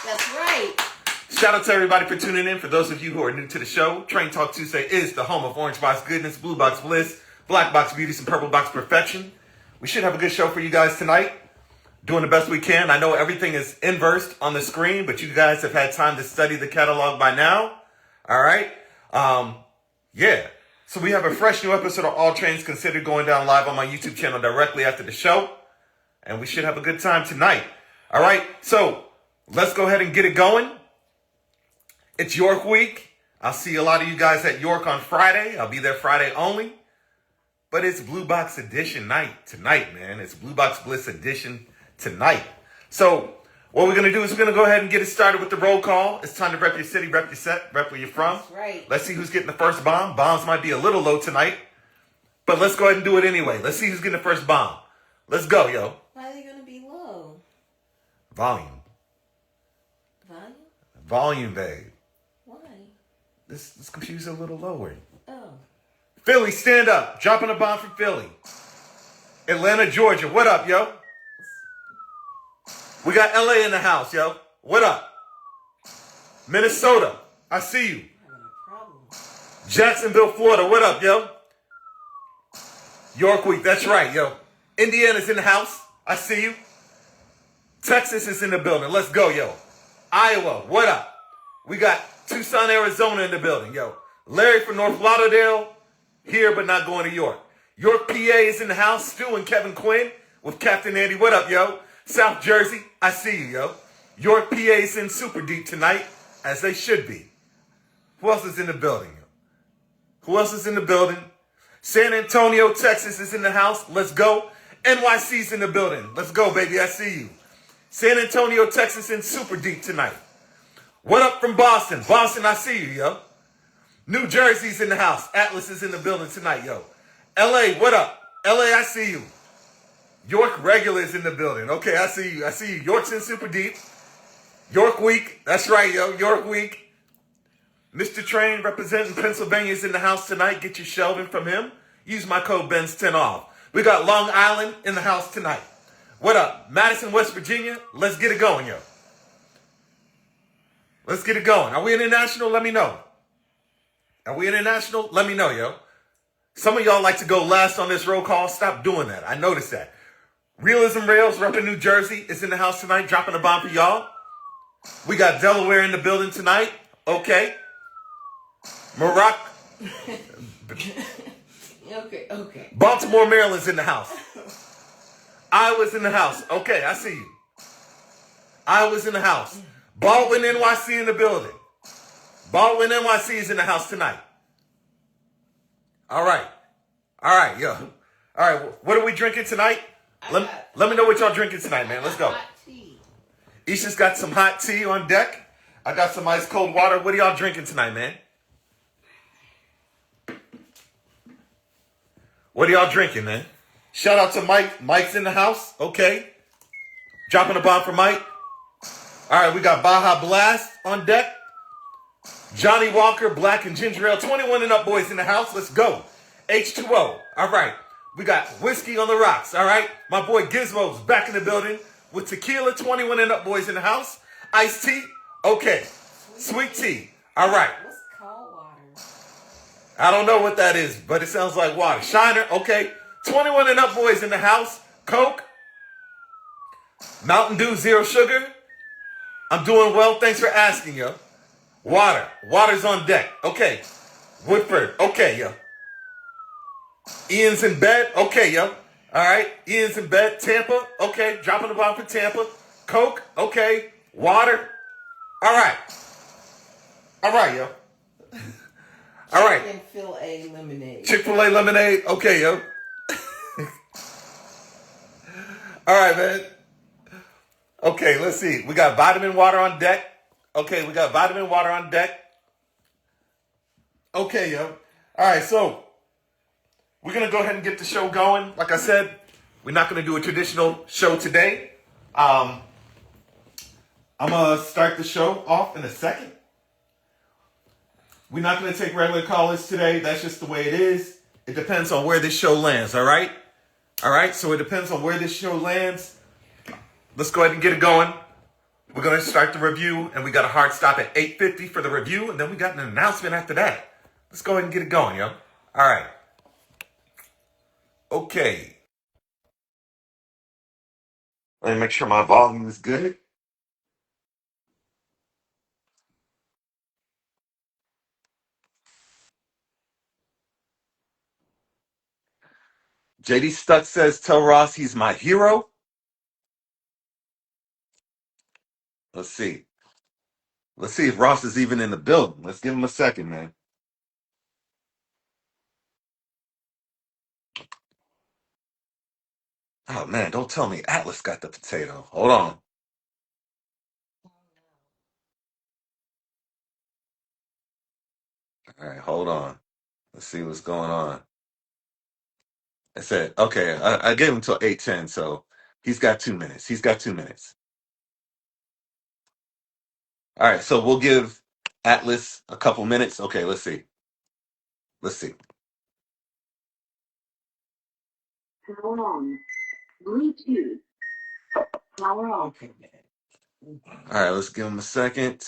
That's right. Shout out to everybody for tuning in. For those of you who are new to the show, Train Talk Tuesday is the home of Orange Box Goodness, Blue Box Bliss, Black Box Beauties, and Purple Box Perfection. We should have a good show for you guys tonight. Doing the best we can. I know everything is inversed on the screen, but you guys have had time to study the catalog by now. All right. Yeah. So we have a fresh new episode of All Trains Considered going down live on my YouTube channel directly after the show. And we should have a good time tonight. All right. So let's go ahead and get it going. It's York week. I'll see a lot of you guys at York on Friday. I'll be there Friday only. But it's Blue Box Edition night tonight, man. It's Blue Box Bliss Edition tonight. So what we're going to do is we're going to go ahead and get it started with the roll call. It's time to rep your city, rep your set, rep where you're from. That's right. Let's see who's getting the first bomb. Bombs might be a little low tonight, but let's go ahead and do it anyway. Let's see who's getting the first bomb. Let's go, yo. Why are they going to be low? Volume. Volume? Volume, babe. Why? This computer's a little lower. Oh. Philly, stand up. Dropping a bomb from Philly. Atlanta, Georgia. What up, yo? We got LA in the house, yo. What up? Minnesota. I see you. Having a problem. Jacksonville, Florida. What up, yo? York week. That's right, yo. Indiana's in the house. I see you. Texas is in the building. Let's go, yo. Iowa. What up? We got Tucson, Arizona in the building, yo. Larry from North Lauderdale. Here, but not going to York. York, PA is in the house. Stu and Kevin Quinn with Captain Andy. What up, yo? South Jersey, I see you, yo. York, PA is in super deep tonight, as they should be. Who else is in the building, yo? Who else is in the building? San Antonio, Texas is in the house. Let's go. NYC's in the building. Let's go, baby. I see you. San Antonio, Texas in super deep tonight. What up from Boston? Boston, I see you, yo. New Jersey's in the house. Atlas is in the building tonight, yo. LA, what up? LA, I see you. York regular is in the building. Okay, I see you. I see you. York's in super deep. York week. That's right, yo. York week. Mr. Train representing Pennsylvania is in the house tonight. Get your shelving from him. Use my code BENZ10 off. We got Long Island in the house tonight. What up? Madison, West Virginia. Let's get it going, yo. Let's get it going. Are we international? Let me know. Are we international? Let me know, yo. Some of y'all like to go last on this roll call. Stop doing that. I noticed that. Realism Rails, repping New Jersey, is in the house tonight, dropping a bomb for y'all. We got Delaware in the building tonight. Okay. Morocco. Okay. Baltimore, Maryland's in the house. Iowa's in the house. Okay, I see you. Iowa's in the house. Baldwin, NYC in the building. Baldwin, NYC is in the house tonight. All right, yo. All right, what are we drinking tonight? Let me know what y'all drinking tonight, man. Let's go. Hot tea. Isha's got some hot tea on deck. I got some ice cold water. What are y'all drinking tonight, man? What are y'all drinking, man? Shout out to Mike. Mike's in the house. Okay. Dropping a bomb for Mike. All right, we got Baja Blast on deck. Johnny Walker, Black and Ginger Ale, 21 and up boys in the house. Let's go. H2O. All right. We got whiskey on the rocks. All right. My boy Gizmo's back in the building with tequila, 21 and up boys in the house. Iced tea. Okay. Sweet tea. All right. What's cold water? I don't know what that is, but it sounds like water. Shiner. Okay. 21 and up boys in the house. Coke. Mountain Dew, zero sugar. I'm doing well. Thanks for asking, yo. Water. Water's on deck. Okay. Woodford. Okay, yo. Ian's in bed. Okay, yo. All right. Ian's in bed. Tampa. Okay. Dropping the bomb for Tampa. Coke. Okay. Water. All right. All right, yo. All right. Chick-fil-A lemonade. Chick-fil-A lemonade. Okay, yo. All right, man. Okay, let's see. We got vitamin water on deck. Okay, we got vitamin water on deck. Okay, yo. All right, so we're going to go ahead and get the show going. Like I said, we're not going to do a traditional show today. I'm going to start the show off in a second. We're not going to take regular callers today. That's just the way it is. It depends on where this show lands, all right? All right, so it depends on where this show lands. Let's go ahead and get it going. We're going to start the review, and we got a hard stop at 8:50 for the review, and then we got an announcement after that. Let's go ahead and get it going, yo. All right. Okay. Let me make sure my volume is good. JD Stutz says, tell Ross he's my hero. Let's see. Let's see if Ross is even in the building. Let's give him a second, man. Oh, man, don't tell me Atlas got the potato. Hold on. All right, hold on. Let's see what's going on. I said, okay, I gave him till 8:10, so he's got 2 minutes. He's got 2 minutes. All right, so we'll give Atlas a couple minutes. Okay, let's see. Let's see. Power on. Bluetooth. Power on. Okay, man. All right, let's give him a second.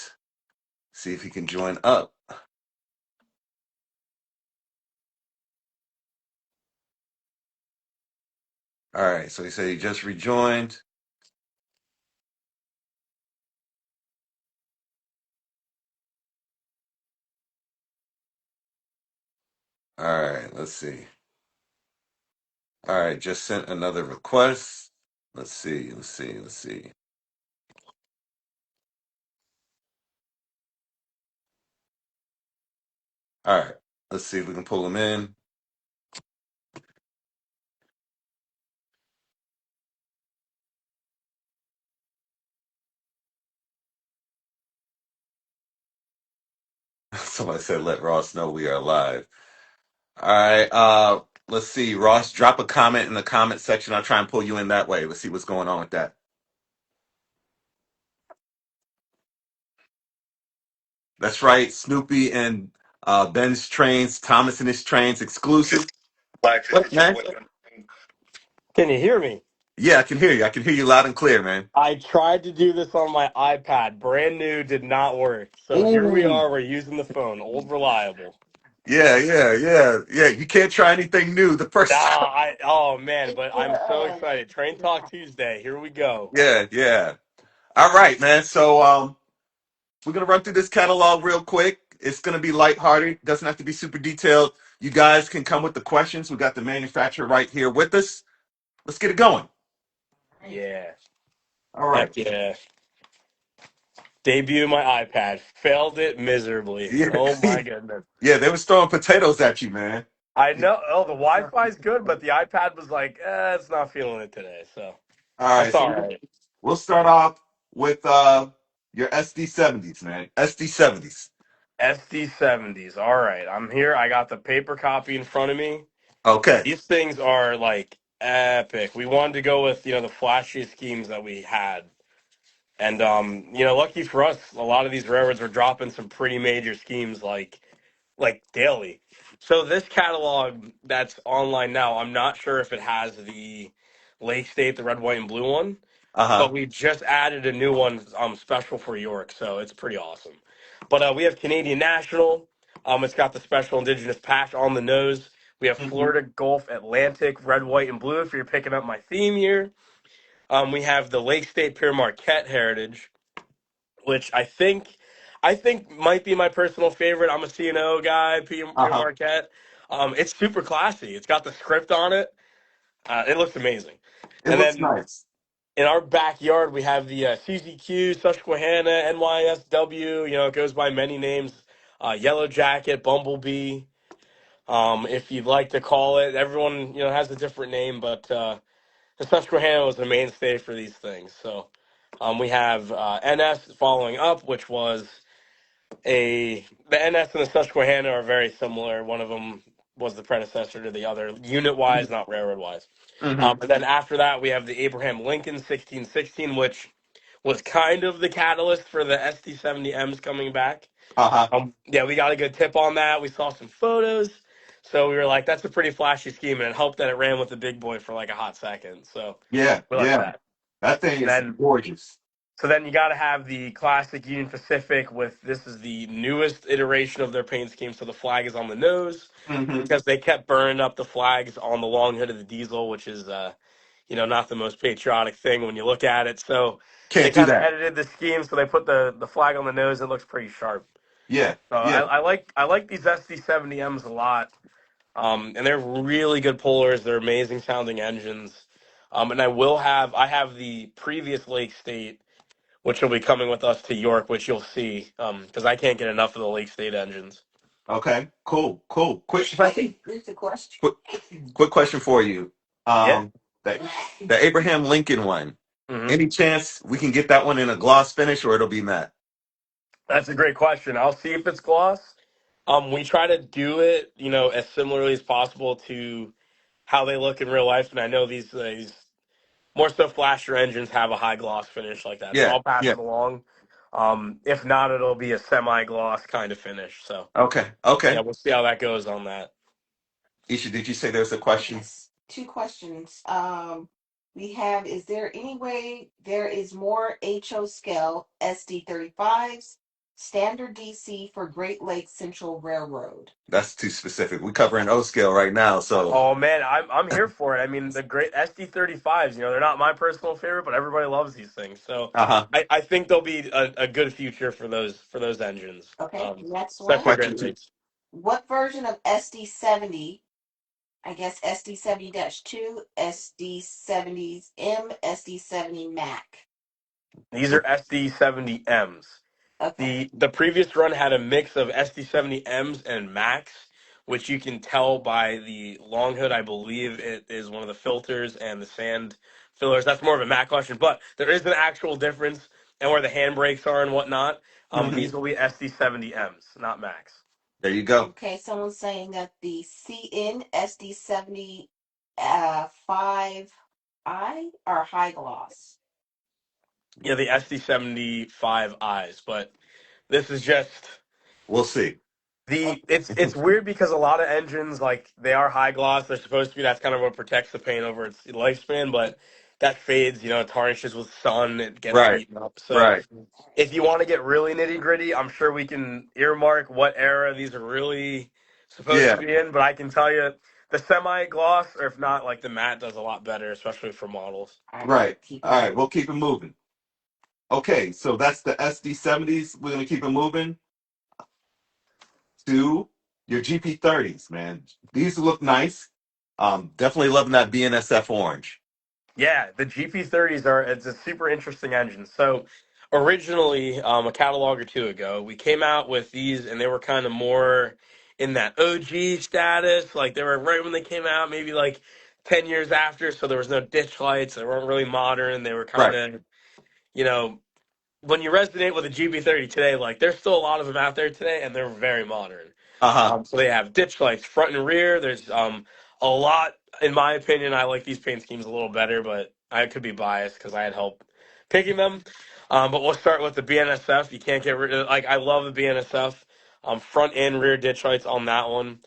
See if he can join up. All right, so he said he just rejoined. All right, let's see. All right, just sent another request. Let's see, let's see, let's see. All right, let's see if we can pull him in. Somebody said, let Ross know we are live. All right, let's see. Ross, drop a comment in the comment section. I'll try and pull you in that way. Let's see what's going on with that. That's right, Snoopy and Ben's trains, Thomas and his trains exclusive. What, man? Can you hear me? Yeah, I can hear you. I can hear you loud and clear, man. I tried to do this on my iPad. Brand new, did not work. So here we Ooh. are. We're using the phone. Old reliable. Yeah, yeah, yeah, yeah. You can't try anything new the first time. Oh man, but I'm so excited. Train Talk Tuesday. Here we go. Yeah, yeah. All right, man. So we're gonna run through this catalog real quick. It's gonna be lighthearted. Doesn't have to be super detailed. You guys can come with the questions. We got the manufacturer right here with us. Let's get it going. Yeah. All right. Heck yeah. Debut my iPad. Failed it miserably. Yeah, Oh my goodness. yeah. They was throwing potatoes at you, man. I know. Oh, the Wi-Fi's good, but the iPad was like, it's not feeling it today. So All right. that's So all right. we'll start off with your SD70s, man. SD70s. SD70s. All right. I'm here. I got the paper copy in front of me. Okay. These things are like epic. We wanted to go with, the flashiest schemes that we had. And lucky for us, a lot of these railroads were dropping some pretty major schemes like daily. So this catalog that's online now, I'm not sure if it has the Lake State, the red, white, and blue one, Uh-huh. but we just added a new one special for York, so it's pretty awesome. But we have Canadian National. It's got the special Indigenous patch on the nose. We have Hmm. Florida Gulf Atlantic, red, white, and blue. If you're picking up my theme here, we have the Lake State Pierre Marquette Heritage, which I think might be my personal favorite. I'm a CNO guy, Pierre Uh-huh. Marquette. It's super classy. It's got the script on it. It looks amazing. It And looks then nice. in our backyard, we have the CZQ, Susquehanna, NYSW. It goes by many names. Yellow Jacket, Bumblebee. If you'd like to call it, everyone has a different name, but the Susquehanna was the mainstay for these things. So we have NS following up, which was the NS and the Susquehanna are very similar. One of them was the predecessor to the other, unit wise, not railroad wise. Mm-hmm. And then after that, we have the Abraham Lincoln 1616, which was kind of the catalyst for the SD70Ms coming back. Uh-huh. Yeah, we got a good tip on that. We saw some photos. So we were like, that's a pretty flashy scheme, and it helped that it ran with the big boy for like a hot second. So Yeah, we like yeah. that. That thing And is then gorgeous. So then you got to have the classic Union Pacific with this is the newest iteration of their paint scheme. So the flag is on the nose Mm-hmm. because they kept burning up the flags on the long hood of the diesel, which is, not the most patriotic thing when you look at it. So they Can't do kind of that. edited the scheme. So they put the flag on the nose. It looks pretty sharp. Yeah, So I, yeah. I like I like these SD70Ms a lot. And they're really good pullers. They're amazing sounding engines. And I have the previous Lake State, which will be coming with us to York, which you'll see, because I can't get enough of the Lake State engines. Okay, cool, cool. Here's the question. Quick question for you. Yeah. The Abraham Lincoln one. hmm Any chance we can get that one in a gloss finish, or it'll be matte? That's a great question. I'll see if it's gloss. We try to do it, as similarly as possible to how they look in real life, and I know these more so flasher engines have a high gloss finish like that, so Yeah, I'll pass yeah. it along. If not, it'll be a semi gloss kind of finish. So Okay, yeah, okay. we'll see how that goes on that. Isha, did you say there's a question? Yes. Two questions. We have, is there any way there is more HO scale SD35s, standard DC for Great Lakes Central Railroad? That's too specific. We're covering O scale right now, so Oh man, I'm here for it. I mean, the great SD35s, they're not my personal favorite, but everybody loves these things. So uh-huh. I think there'll be a good future for those engines, Okay, next one. especially Question Great two. Lakes. What version of SD70, I guess SD70-2, SD70M, SD70 Mac? These are SD70Ms. Okay. The previous run had a mix of SD70Ms and Max, which you can tell by the long hood. I believe it is one of the filters and the sand fillers. That's more of a Mac question, but there is an actual difference and where the handbrakes are and whatnot. Hmm. These will be SD70Ms, not Max. There you go. Okay, someone's saying that the CN SD70 5i are high gloss. Yeah, the SD75Is, but this is just We'll see. it's weird because a lot of engines like they are high gloss. They're supposed to be. That's kind of what protects the paint over its lifespan, but that fades. It tarnishes with sun. It gets Right, beaten up. So right. if you want to get really nitty gritty, I'm sure we can earmark what era these are really supposed to Yeah, be in. But I can tell you the semi gloss, or if not, like the matte does a lot better, especially for models. All right, right. keep All it right, moving. we'll keep it moving. Okay, so that's the SD70s. We're gonna keep it moving to your GP30s, man. These look nice. Definitely loving that BNSF orange. Yeah, the GP30s it's a super interesting engine. So originally, a catalog or two ago, we came out with these and they were kind of more in that OG status. Like they were right when they came out, maybe like 10 years after. So there was no ditch lights. They weren't really modern. They were kind Right. of, you know, when you resonate with a GB30 today, like there's still a lot of them out there today, and they're very modern. Uh-huh. So they have ditch lights front and rear. There's a lot, in my opinion. I like these paint schemes a little better, but I could be biased because I had help picking them. But we'll start with the BNSF. You can't get rid of like I love the BNSF. Front and rear ditch lights on that one.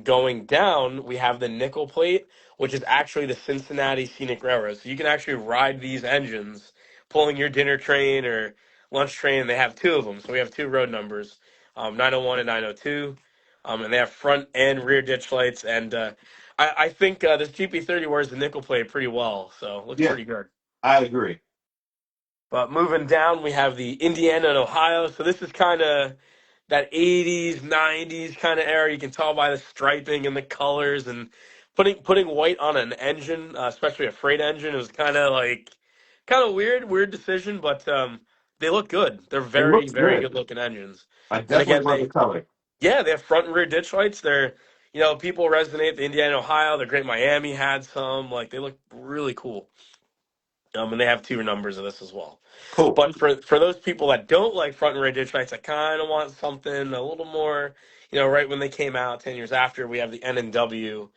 Going down, we have the nickel plate, which is actually the Cincinnati Scenic Railroad. So you can actually ride these engines pulling your dinner train or lunch train. And they have two of them, so we have two road numbers, 901 and 902, and they have front and rear ditch lights. And I think this GP30 wears the nickel plate pretty well, so it looks Yeah, pretty good. I agree. But moving down, we have the Indiana and Ohio. So this is kind of that 80s, 90s kind of era. You can tell by the striping and the colors and putting white on an engine, especially a freight engine, is kind of weird decision, but they look good. They're It very, looks very good. good looking engines. I And definitely again, love the color. they have front and rear ditch lights. People resonate. The Indiana, Ohio, the Great Miami had some. Like they look really cool. And they have two numbers of this as well. Cool. But for those people that don't like front and rear ditch lights, that kind of want something a little more, right when they came out 10 years after, we have the N&W,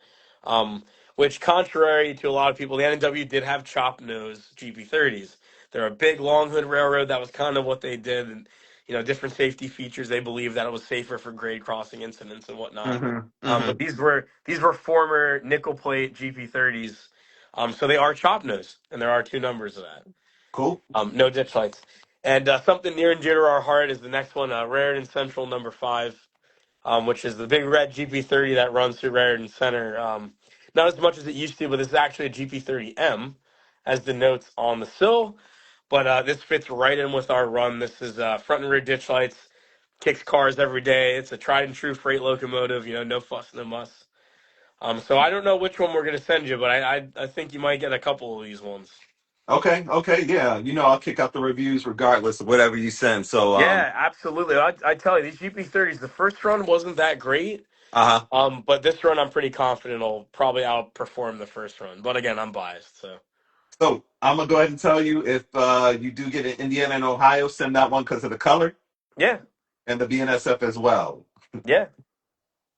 which contrary to a lot of people, the N&W did have chop nose GP30s. They're a big long hood railroad. That was kind of what they did. And, different safety features. They believed that it was safer for grade crossing incidents and whatnot. Mm-hmm. But Mm-hmm. these were former nickel plate GP30s. So they are chop nose, and there are two numbers of that. Cool. No ditch lights. And something near and dear to our heart is the next one, Raritan Central number 5, which is the big red GP30 that runs through Raritan Center. Not as much as it used to, but this is actually a GP30M, as the notes on the sill. But this fits right in with our run. This is front and rear ditch lights, kicks cars every day. It's a tried and true freight locomotive. No fuss, no muss. So I don't know which one we're gonna send you, but I think you might get a couple of these ones. Okay, okay, yeah. I'll kick out the reviews regardless of whatever you send. So, Yeah, absolutely. I tell you, these GP30s, the first run wasn't that great. uh-huh. But this run I'm pretty confident will probably outperform the first run. But again, I'm biased, so So I'm gonna go ahead and tell you if you do get an Indiana and Ohio, send that one because of the color yeah, and the BNSF as well. yeah.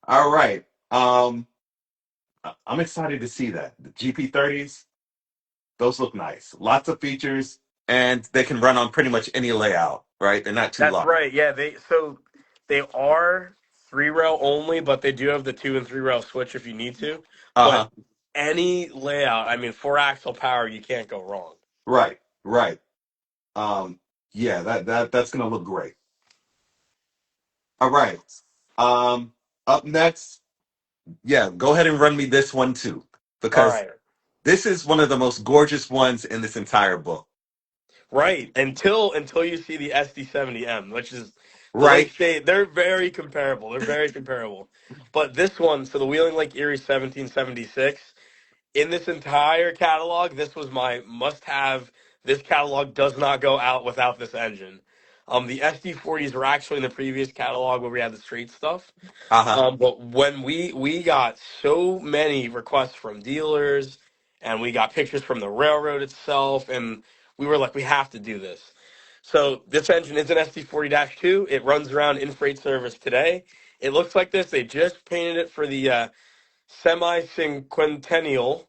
All right. I'm excited to see that. The GP30s, those look nice. Lots of features, and they can run on pretty much any layout, right? They're not too That's long. right. Yeah, they are 3 rail only, but they do have the 2 and 3 rail switch if you need to. But Uh-huh. any layout, I mean, 4 axle power, you can't go wrong. Right, right. Um, yeah, that's gonna look great. All right. Up next, yeah, go ahead and run me this one too, All because right. this is one of the most gorgeous ones in this entire book. Right. Until you see the SD70M, which is the Lake Right? State, they're very comparable. They're very comparable. But this one, so the Wheeling Lake Erie 1776. In this entire catalog, this was my must-have. This catalog does not go out without this engine. The SD40s were actually in the previous catalog where we had the straight stuff. Uh-huh. But when we got so many requests from dealers, and we got pictures from the railroad itself, and we were like, we have to do this. So this engine is an SD40-2. It runs around in freight service today. It looks like this. They just painted it for the semi-cinquentennial.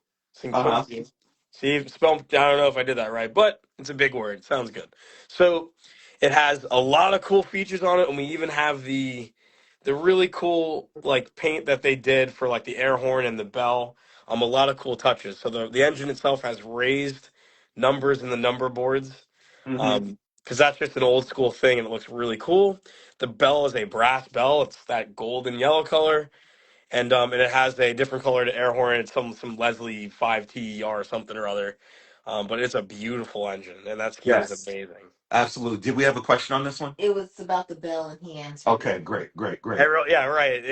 Uh-huh. Cinquentennial. See, spell. I don't know if I did that right, but it's a big word. Sounds good. So it has a lot of cool features on it, and we even have the really cool like paint that they did for like the air horn and the bell. A lot of cool touches. So the engine itself has raised numbers in the number boards. Mm-hmm. Because that's just an old school thing, and it looks really cool. The bell is a brass bell. It's that gold and yellow color, and it has a different colored air horn. It's some Leslie 5TER or something or other. But it's a beautiful engine, and that scheme is Yes, amazing. absolutely. Did we have a question on this one? It was about the bell, and he answered Okay, it. great, great, great. Yeah, right.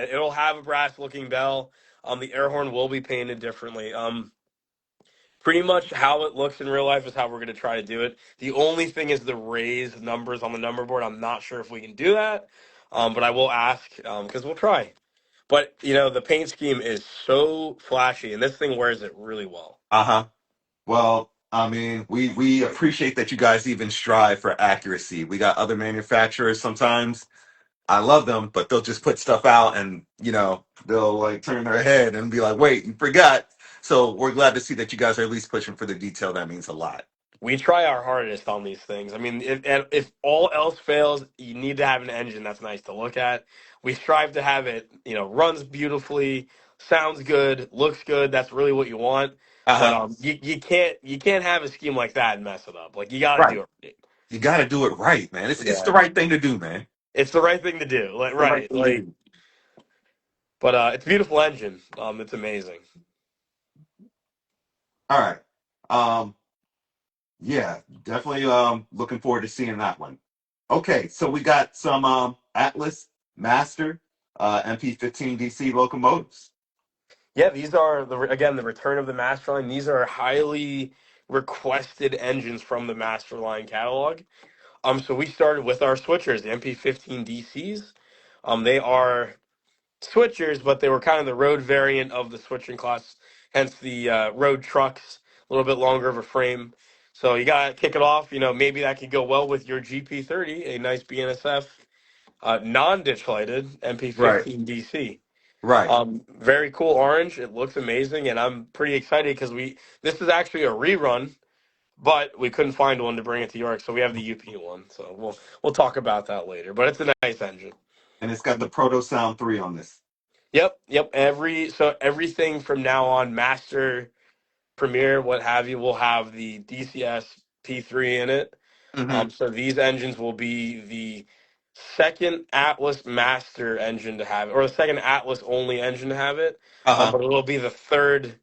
It'll have a brass looking bell. The air horn will be painted differently. Pretty much how it looks in real life is how we're going to try to do it. The only thing is the raised numbers on the number board. I'm not sure if we can do that, but I will ask because we'll try. But the paint scheme is so flashy, and this thing wears it really well. Uh-huh. Well, I mean, we appreciate that you guys even strive for accuracy. We got other manufacturers sometimes. I love them, but they'll just put stuff out and, they'll like turn their head and be like, wait, you forgot. So we're glad to see that you guys are at least pushing for the detail. That means a lot. We try our hardest on these things. I mean, if all else fails, you need to have an engine that's nice to look at. We strive to have it, runs beautifully, sounds good, looks good. That's really what you want. But Uh-huh. you can't have a scheme like that and mess it up. Like you got to Right. do it right. You got to do it right, man. It's the Yeah, right thing to do, man. it's the right thing to do. Like The right right, thing to like. do. But it's a beautiful engine. It's amazing. All right. Um, yeah, definitely looking forward to seeing that one. Okay, so we got some Atlas Master MP15 DC locomotives. Yeah, these are again the return of the Master Line. These are highly requested engines from the Master Line catalog. So we started with our switchers, the MP15 DCs. They are switchers, but they were kind of the road variant of the switching class, hence the road trucks, a little bit longer of a frame. So you got to kick it off. Maybe that could go well with your GP30, a nice BNSF non-ditch lighted Right. MP15 DC. Right. Very cool orange. It looks amazing, and I'm pretty excited because this is actually a rerun, but we couldn't find one to bring it to York, so we have the UP one. So we'll talk about that later. But it's a nice engine. And it's got the Proto Sound 3 on this. Yep. Everything from now on, Master, Premier, what have you, will have the DCS P3 in it. Mm-hmm. So these engines will be the second Atlas Master engine to have it, or the second Atlas only engine to have it. Uh-huh. But it will be the third,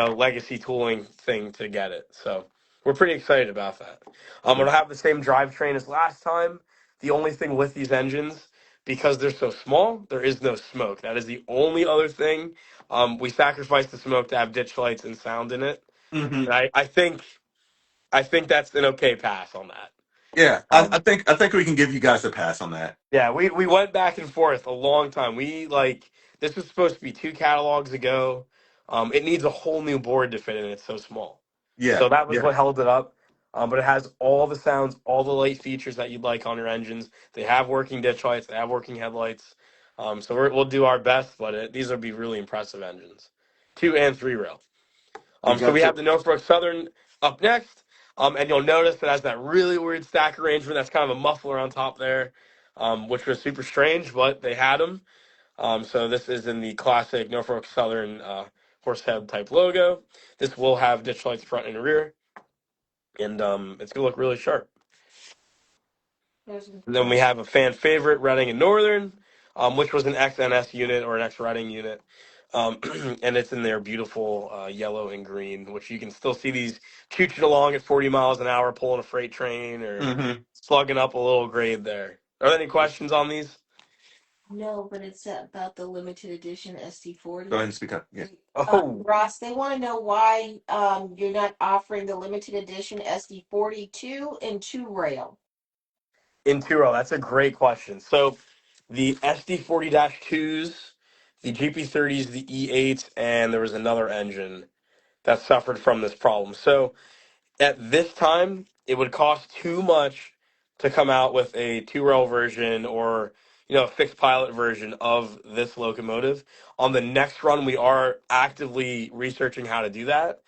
legacy tooling thing to get it. So we're pretty excited about that. It'll have the same drivetrain as last time. The only thing with these engines, because they're so small, there is no smoke. That is the only other thing. We sacrificed the smoke to have ditch lights and sound in it. Mm-hmm. And I think that's an okay pass on that. Yeah, I Um, think I think we can give you guys a pass on that. yeah, we went back and forth a long time. This was supposed to be two catalogs ago. It needs a whole new board to fit in. It's so small, Yeah, so that was yeah. what held it up. But it has all the sounds, all the light features that you'd like on your engines. They have working ditch lights. They have working headlights. So we'll do our best, but these will be really impressive engines, 2 and 3 rail. We So got we to. have the Norfolk Southern up next, and you'll notice it has that really weird stack arrangement. That's kind of a muffler on top there, which was super strange, but they had them. So this is in the classic Norfolk Southern horsehead type logo. This will have ditch lights front and rear, and it's gonna look really sharp. There's And then we have a fan favorite, Reading and Northern, which was an XNS unit or an X Reading unit. And it's in their beautiful yellow and green, which you can still see these chooching along at 40 miles an hour, pulling a freight train or Mm-hmm. slugging up a little grade there. Are there any questions on these? no, but it's about the limited edition Go SD40. ahead and speak up. Yeah. Oh, Ross, they want to know why you're not offering the limited edition SD42 and 2 rail. in Turo, that's a great question. So the SD40-2s, the GP30s, the E8s, and there was another engine that suffered from this problem. So at this time, it would cost too much to come out with a two-rail version or a fixed pilot version of this locomotive. On the next run, we are actively researching how to do that.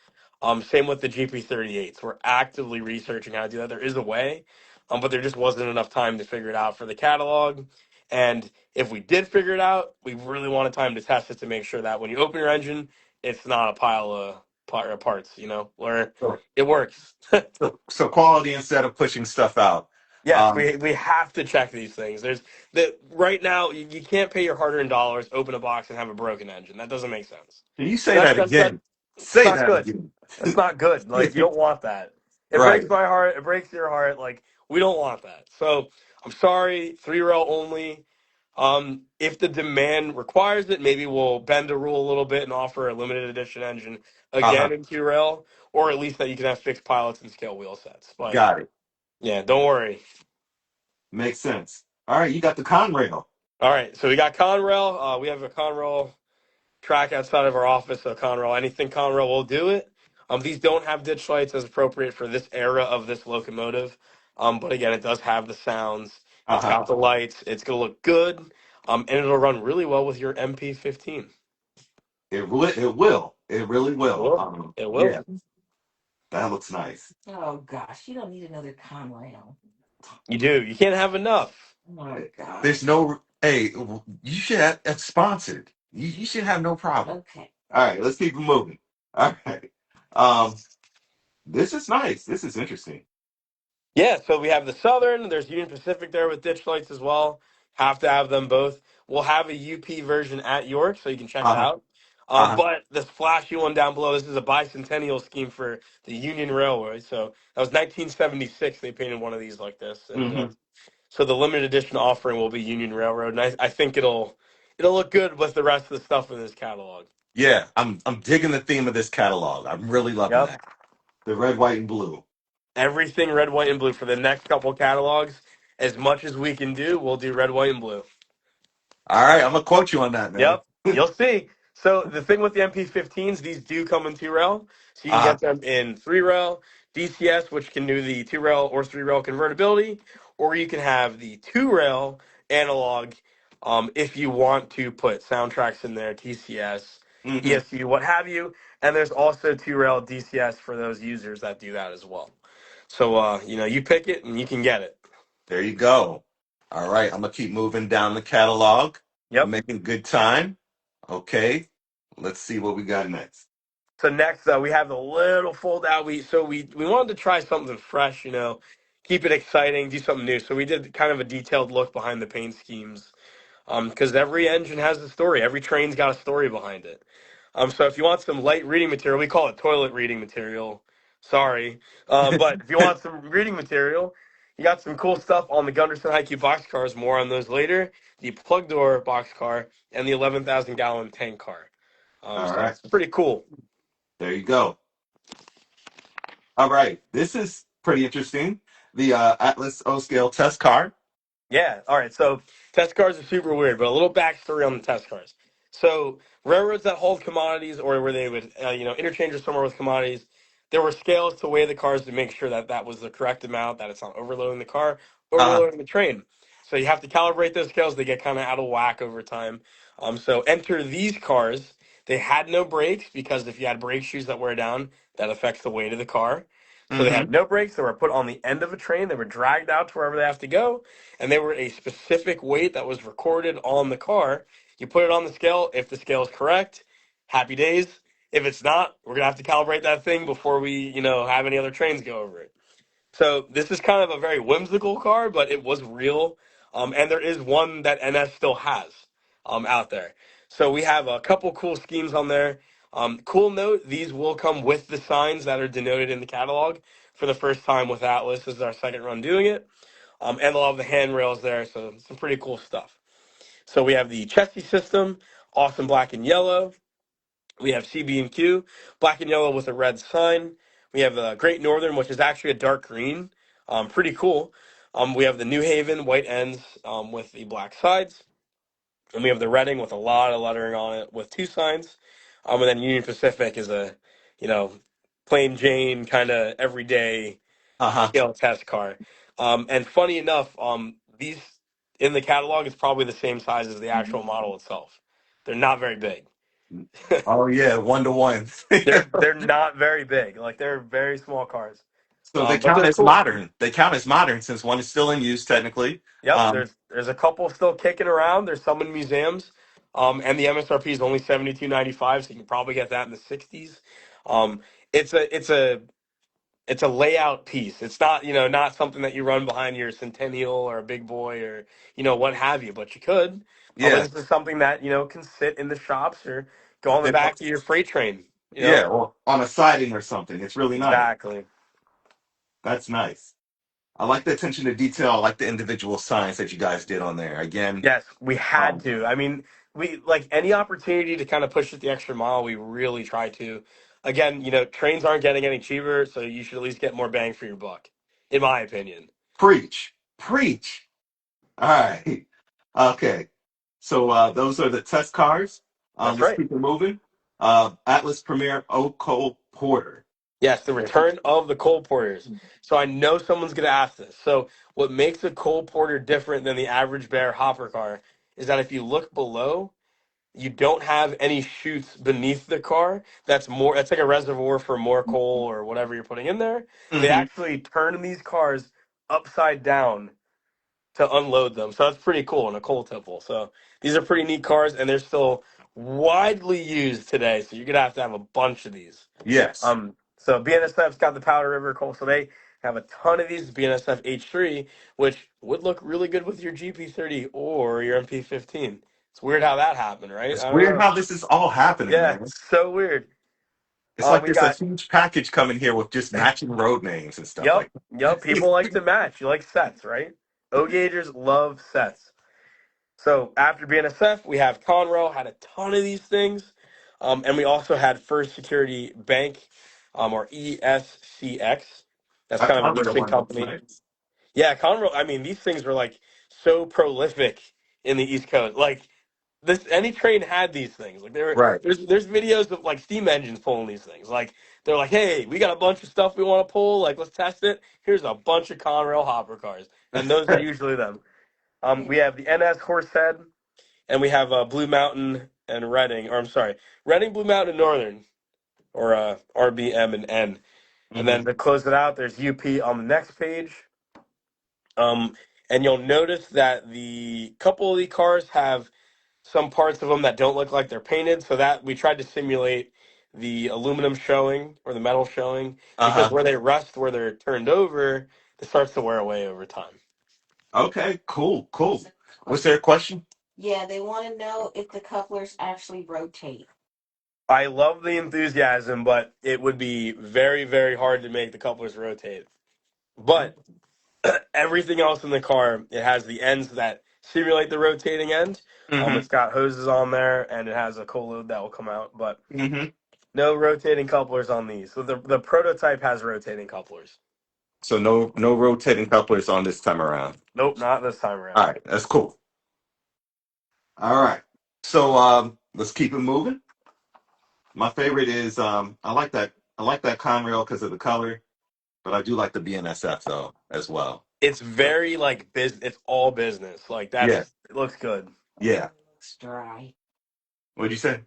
Same with the GP38s. We're actively researching how to do that. There is a way, but there just wasn't enough time to figure it out for the catalog. And if we did figure it out, we really wanted time to test it to make sure that when you open your engine, it's not a pile of parts, where So, it works. so quality instead of pushing stuff out. Yes, Um, we have to check these things. There's that right now you can't pay your hard-earned dollars, open a box, and have a broken engine. That doesn't make sense. can you say That's that that's that. again? It's Say not that good. again. That's not good. Like you don't want that. It Right. breaks my heart. It breaks your heart. Like we don't want that. So I'm sorry, 3 rail only. If the demand requires it, maybe we'll bend the rule a little bit and offer a limited edition engine Uh-huh. again in 2 rail, or at least that you can have fixed pilots and scale wheel sets. But Got it. yeah, don't worry. Makes sense. All right, you got the Conrail. All right, so we got Conrail. We have a Conrail track outside of our office. So Conrail, anything Conrail will do it. These don't have ditch lights as appropriate for this era of this locomotive. But again, it does have the sounds. It's Uh-huh. got the lights. It's gonna look good. And it'll run really well with your MP15. It will. It will. It really It will. will. It will. Yeah, that looks nice. Oh gosh, you don't need another Conrail. You do. You can't have enough. Oh my There's gosh. no. Hey, you should have that's sponsored. You should have no problem. Okay. All right, let's keep it moving. All right. Um, this is nice. This is interesting. Yeah, so we have the Southern. There's Union Pacific there with ditch lights as well. Have to have them both. We'll have a UP version at York, so you can check it Uh-huh. out. Uh-huh. But this flashy one down below, this is a bicentennial scheme for the Union Railroad. So that was 1976. They painted one of these like this, and Hmm. so the limited edition offering will be Union Railroad, and I think it'll look good with the rest of the stuff in this catalog. Yeah, I'm digging the theme of this catalog. I'm really loving Yep, that. The red, white, and blue. everything red, white, and blue for the next couple catalogs. As much as we can do, we'll do red, white, and blue. All right, I'm gonna quote you on that, man. Yep, you'll see. So the thing with the MP15s, these do come in 2 rail, so you can Uh-huh. get them in 3 rail, DCS, which can do the 2 rail or 3 rail convertibility, or you can have the 2 rail analog if you want to put soundtracks in there, TCS, Hmm. ESU, what have you. And there's also 2 rail DCS for those users that do that as well. So you pick it and you can get it. There you go. All right, I'm gonna keep moving down the catalog. I'm Yep. making good time. Okay, let's see what we got next. So next, we have the little fold out. We wanted to try something fresh, keep it exciting, do something new. So we did kind of a detailed look behind the paint schemes, because every engine has a story. Every train's got a story behind it. So if you want some light reading material, we call it toilet reading material. Sorry, but if you want some reading material, you got some cool stuff on the Gunderson Haiku box cars. More on those later. The plug door box car and the 11,000 gallon tank car. All So right. it's pretty cool. There you go. All right. This is pretty interesting. The Atlas O scale test car. Yeah. All right. So test cars are super weird, but a little backstory on the test cars. So railroads that hold commodities, or where they would, interchange or somewhere with commodities, there were scales to weigh the cars to make sure that that was the correct amount, that it's not overloading the car, Uh, overloading the train. So you have to calibrate those scales. They get kind of out of whack over time. So enter these cars. They had no brakes because if you had brake shoes that wear down, that affects the weight of the car. So they mm-hmm. had no brakes. They were put on the end of a train. They were dragged out to wherever they have to go, and they were a specific weight that was recorded on the car. You put it on the scale. If the scale is correct, happy days. If it's not, we're gonna have to calibrate that thing before we, have any other trains go over it. So this is kind of a very whimsical car, but it was real. And there is one that NS still has out there. So we have a couple cool schemes on there. Cool note, these will come with the signs that are denoted in the catalog for the first time with Atlas. This is our second run doing it. And they'll have the handrails there, so some pretty cool stuff. So we have the chassis system, awesome black and yellow. We have CB&Q, black and yellow with a red sign. We have the Great Northern, which is actually a dark green, pretty cool. We have the New Haven white ends with the black sides, and we have the Reading with a lot of lettering on it with two signs. And then Union Pacific is a, you know, plain Jane kind of everyday Uh-huh. scale test car. And funny enough, these in the catalog is probably the same size as the actual model itself. They're not very big. Oh yeah, 1 to 1. They're not very big. Like they're very small cars. So they But count they're as cool. modern. They count as modern since one is still in use technically. Yep, Um, there's a couple still kicking around. There's some in museums. And the MSRP is only 72.95, so you can probably get that in the 60s. Um, it's a layout piece. It's not, not something that you run behind your Centennial or a Big Boy or, what have you, but you could. And yeah, this is something that, can sit in the shops or go on the It- back of your freight train, yeah, or on a siding or something. It's really nice. Exactly. That's nice. I like the attention to detail. I like the individual signs that you guys did on there. Again, Yes, we had um, to. I mean, we like any opportunity to kind of push it the extra mile, we really try to. Again, trains aren't getting any cheaper, so you should at least get more bang for your buck, in my opinion. preach, preach. All right. Okay. So those are the test cars. That's Let's right. keep it moving. Atlas Premier O Cole Porter. Yes, the return of the coal porters. So I know someone's going to ask this. So what makes a coal porter different than the average bear hopper car is that if you look below, you don't have any chutes beneath the car. That's like a reservoir for more coal or whatever you're putting in there. They Mm-hmm. actually turn these cars upside down to unload them. So that's pretty cool in a coal tipple. So these are pretty neat cars, and they're still widely used today. So you're gonna have to have a bunch of these. Yes. So BNSF's got the Powder River coal, so they have a ton of these BNSF H3, which would look really good with your GP30 or your MP15. It's weird how that happened, right? It's I don't weird know. how this is all happening, Yeah, man. it's so weird. It's like We there's a got huge package coming here with just matching road names and stuff yep, like yep. People like to match. You like sets, right? O gaugers love sets. So after BNSF, we have Conrail had a ton of these things, and we also had First Security Bank, or ESCX. That's I kind of a covered roofing one last company. night. Yeah, Conrail. I mean, these things were like so prolific in the East Coast. Like this, any train had these things. Like Right. there's videos of like steam engines pulling these things. Like they're like, hey, we got a bunch of stuff we want to pull. Like let's test it. Here's a bunch of Conrail hopper cars, and those are usually them. We have the NS Horsehead, and we have Blue Mountain and Reading. Or I'm sorry, Reading, Blue Mountain, and Northern, or RBM and N. And hmm then to close it out, there's UP on the next page. Um, and you'll notice that the couple of the cars have some parts of them that don't look like they're painted. So that we tried to simulate the aluminum showing or the metal showing, because Uh-huh. where they rust, where they're turned over, it starts to wear away over time. Okay, cool, cool. Was there a question? Yeah, they want to know if the couplers actually rotate. I love the enthusiasm, but it would be very, very hard to make the couplers rotate. But everything else in the car, it has the ends that simulate the rotating end. Mm-hmm. It's got hoses on there, and it has a cold load that will come out, but Mm-hmm. no rotating couplers on these. So the prototype has rotating couplers. So no rotating couplers on this time around. Nope, not this time All around. right, that's cool. All right. So let's keep it moving. My favorite is I like that Conrail because of the color, but I do like the BNSF though as well. It's very like business. It's all business. Like Yeah, it looks good. yeah. It's dry. What'd you say?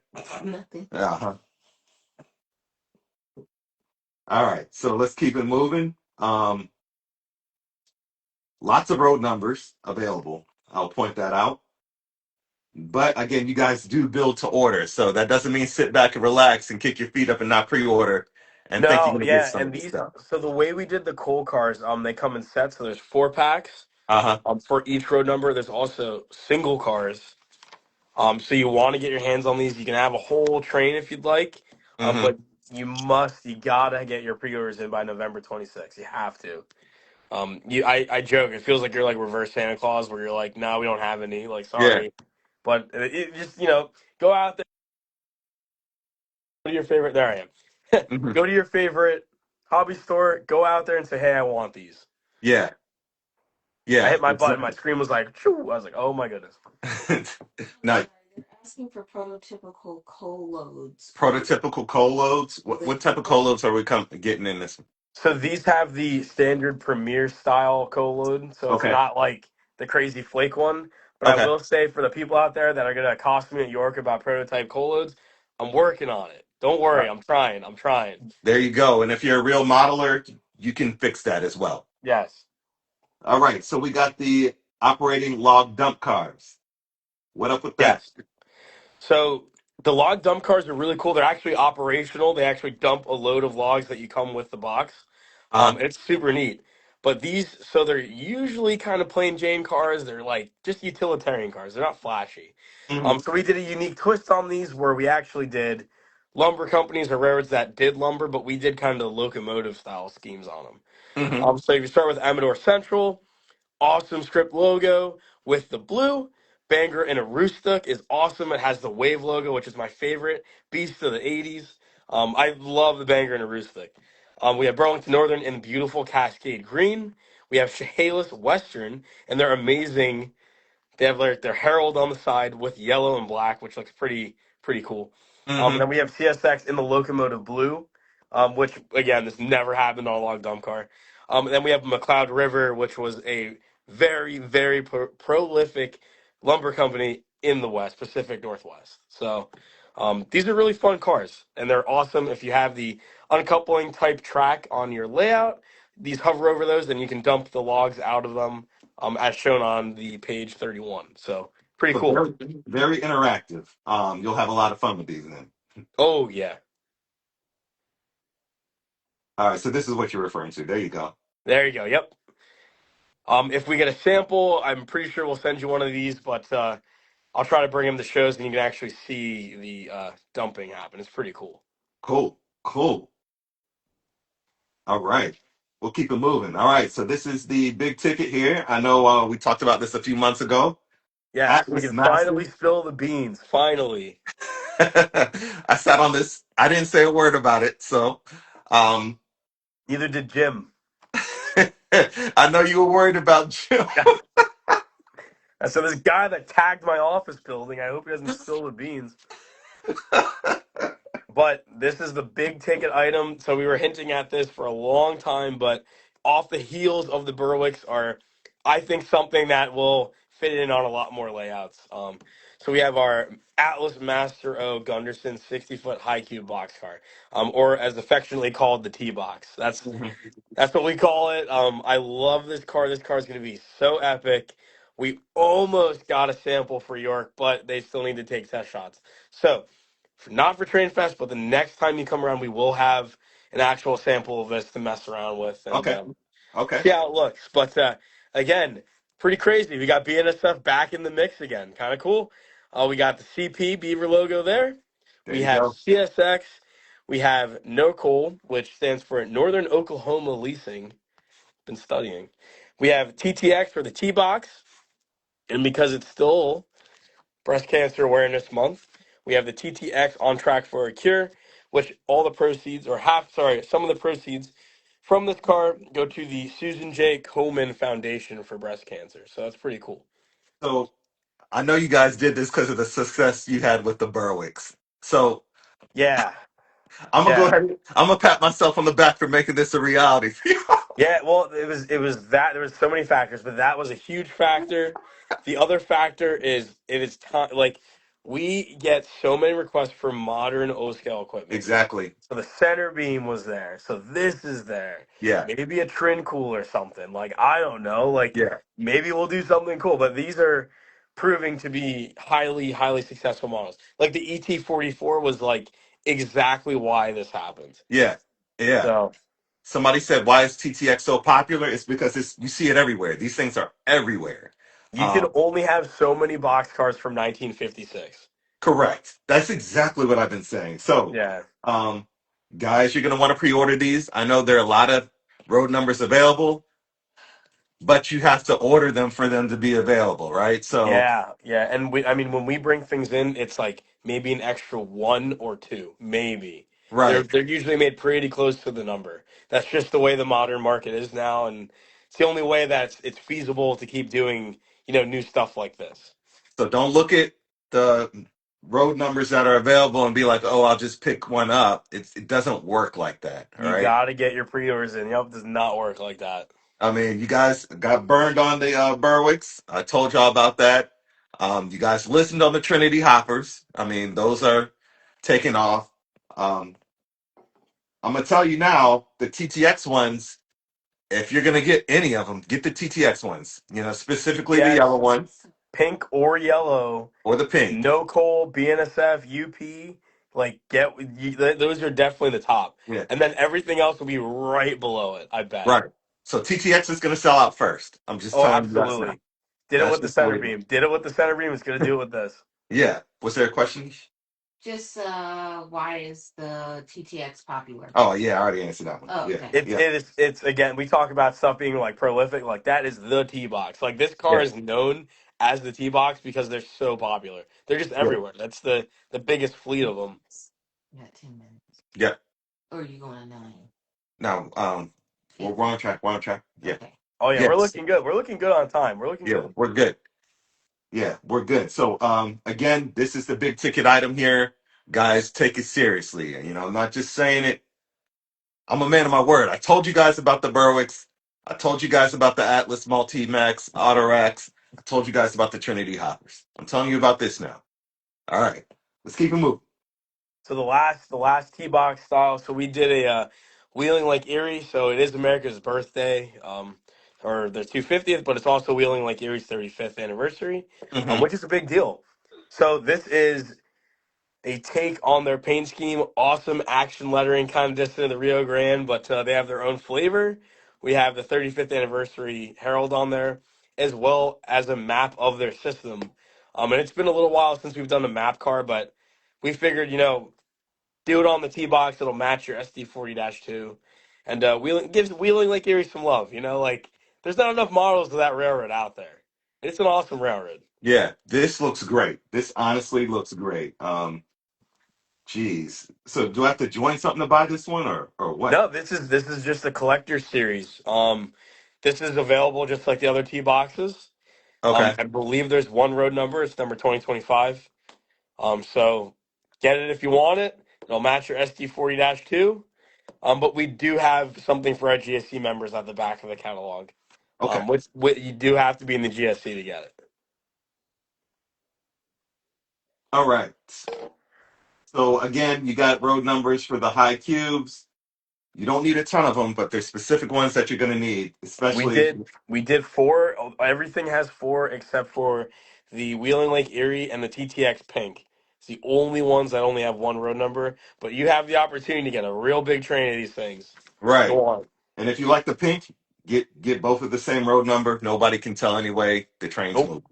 Nothing. Uh-huh. All right, so let's keep it moving. Lots of road numbers available. I'll point that out. But again, you guys do build to order, so that doesn't mean sit back and relax and kick your feet up and not pre-order and think you're No, gonna get yeah, some of and this these. stuff. So the way we did the coal cars, they come in sets. So there's 4 packs. Uh-huh. For each road number. There's also single cars. So you want to get your hands on these. You can have a whole train if you'd like. Mm-hmm. But you gotta get your pre-orders in by November 26th. You have to. I joke. It feels like you're like reverse Santa Claus, where you're like, no, we don't have any. Like, Yeah. sorry, but it just go out there. Go to your favorite. There I am. Hmm. Go to your favorite hobby store. Go out there and say, hey, I want these. Yeah. I Yeah. hit my button. My Exactly. screen was like, Choo! I was like, oh my goodness. Now, They're asking for prototypical coal loads. prototypical coal loads. What type of coal loads are we getting in this one? So these have the standard Premier style cold load, so it's Okay. not like the crazy flake one. But I Okay. will say for the people out there that are gonna accost me at York about prototype cold loads, I'm working on it. Don't Uh, worry, I'm trying. I'm trying. there you go. And if you're a real modeler, you can fix that as well. Yes. All right. So we got the operating log dump cars. What up with that? Yes. So the log dump cars are really cool. They're actually operational. They actually dump a load of logs that you come with the box. Uh-huh. It's super neat. But so they're usually kind of plain Jane cars. They're like just utilitarian cars. They're not flashy. Hmm. So we did a unique twist on these where we actually did lumber companies or railroads that did lumber, but we did kind of locomotive style schemes on them. Hmm. So if you start with Amador Central, awesome script logo with the blue. Bangor and Aroostook is awesome. It has the wave logo, which is my favorite. Beast of the 80s. I love the Bangor and Aroostook. We have Burlington Northern in beautiful Cascade Green. We have Chehalis Western, and they're amazing. They have their herald on the side with yellow and black, which looks pretty cool. And Hmm. then we have CSX in the locomotive blue, which again this never happened on a log dump car. And then we have McLeod River, which was a very prolific lumber company in the West Pacific Northwest. So these are really fun cars, and they're awesome if you have the uncoupling type track on your layout. These hover over those, and you can dump the logs out of them as shown on the page 31. So pretty So cool. very, very interactive. You'll have a lot of fun with these then. Oh yeah, All right, so this is what you're referring to. There you go. there you go. Yep. If we get a sample, I'm pretty sure we'll send you one of these, but I'll try to bring them to shows and you can actually see the dumping happen. It's pretty cool. Cool, cool. All right, we'll keep it moving. All right, so this is the big ticket here. I know we talked about this a few months ago. Yes, we Atlas can finally Master. spill the beans. Finally. I sat on this. I didn't say a word about it, so um, Neither did Jim. I know you were worried about Jim. So this guy that tagged my office building, I hope he doesn't spill the beans. But this is the big ticket item. So we were hinting at this for a long time, but off the heels of the Berwicks are, I think, something that will fit in on a lot more layouts. So we have our Atlas Master O Gunderson 60-foot high cube box car, or as affectionately called the T box. That's what we call it. I love this car. This car is going to be so epic. We almost got a sample for York, but they still need to take test shots. So not for Train Fest, but the next time you come around, we will have an actual sample of this to mess around with and Okay. Okay. see how it looks. But again, pretty crazy. We got BNSF back in the mix again. Kind of cool. We got the CP Beaver logo there. There We you have go. CSX. We have NOCOL, which stands for Northern Oklahoma Leasing. Been studying. We have TTX for the T box, and because it's still Breast Cancer Awareness Month, we have the TTX on track for a cure, which all the proceeds, or half, sorry, some of the proceeds from this car go to the Susan J. Komen Foundation for Breast Cancer. So that's pretty cool. So I know you guys did this because of the success you had with the Berwicks. So Yeah, I'm gonna go yeah. ahead. I'm gonna pat myself on the back for making this a reality. Yeah, well, it was that there was so many factors, but that was a huge factor. The other factor is it is time. Like we get so many requests for modern O scale equipment. Exactly. So the center beam was there. So this is there. Yeah. Maybe a Trin cool or something. Like I don't know. Like Yeah. maybe we'll do something cool. But these are proving to be highly, highly successful models. Like the ET44 was like exactly why this happened. Yeah. Yeah. So Somebody said, "Why is TTX so popular?" It's because you see it everywhere. These things are everywhere. you can Um, only have so many box cars from 1956. Correct. That's exactly what I've been saying. So, Yeah. um, guys, you're gonna want to pre-order these. I know there are a lot of road numbers available, but you have to order them for them to be available, right? So, Yeah, yeah, and I mean, when we bring things in, it's like maybe an extra one or two, maybe. They're right. they're usually made pretty close to the number. That's just the way the modern market is now, and it's the only way that it's feasible to keep doing, new stuff like this. So don't look at the road numbers that are available and be like, "Oh, I'll just pick one up." It doesn't work like that. All You right. got to get your pre-orders in. Yep, does not work like that. I mean, you guys got burned on the Berwicks. I told y'all about that. You guys listened on the Trinity Hoppers. I mean, those are taking off. Um, I'm gonna tell you now, the TTX ones. If you're gonna get any of them, get the TTX ones. You know, specifically the yellow Yes, one pink or yellow. or the pink. No coal, BNSF, UP, like those are definitely the top, Yeah, and then everything else will be right below it. I bet. right. So TTX is gonna sell out first. I'm just Oh, telling you guys now. absolutely. Did it That's with the just the center way. beam. Did it with the center beam. It's gonna do it with this. Yeah. Was there a question? Just why is the TTX popular? Oh yeah, I already answered that one. Oh, Yeah, okay. It's yeah, it is it's again. We talk about stuff being like prolific. Like that is the T box. Like this car yeah, is known as the T box because they're so popular. They're just yeah, everywhere. That's the biggest fleet of them. You got 10 minutes. yeah. Or are you going to 9? Now, we're 15. on track. We're on track. Yeah. Okay. Oh yeah, we're Yes. looking good. We're looking good on time. We're looking Yeah, good. we're good. Yeah, we're good. So, again, this is the big ticket item here. Guys, take it seriously. You know, I'm not just saying it. I'm a man of my word. I told you guys about the Berwicks. I told you guys about the Atlas Multi-Max, Autorax. I told you guys about the Trinity Hoppers. I'm telling you about this now. All right. Let's keep it moving. So the last T box style. So we did a Wheeling Lake Erie. So it is America's birthday, or their 250th, but it's also Wheeling Lake Erie's 35th anniversary, Hmm. which is a big deal. So this is a take on their paint scheme. Awesome action lettering, kind of distant of the Rio Grande, but they have their own flavor. We have the 35th anniversary Herald on there, as well as a map of their system. And it's been a little while since we've done a map car, but we figured, do it on the T box. It'll match your SD40-2, and Wheeling Lake Erie some love. Like there's not enough models of that railroad out there. It's an awesome railroad. Yeah, this looks great. This honestly looks great. Geez. So do I have to join something to buy this one or what? No, this is just a collector series. This is available just like the other T boxes. Okay. I believe there's one road number. It's number 2025. So get it if you want it. It'll match your SD40-2. But we do have something for our GSC members at the back of the catalog. Okay. Which you do have to be in the GSC to get it. All right. So again, you got road numbers for the high cubes. You don't need a ton of them, but there's specific ones that you're going to need, We especially. did we did four. Everything has four except for the Wheeling Lake Erie and the TTX Pink. It's the only ones that only have one road number, but you have the opportunity to get a real big train of these things. Right. Go on. And if you like the pink, get both of the same road number. Nobody can tell anyway. The train's Nope. moving.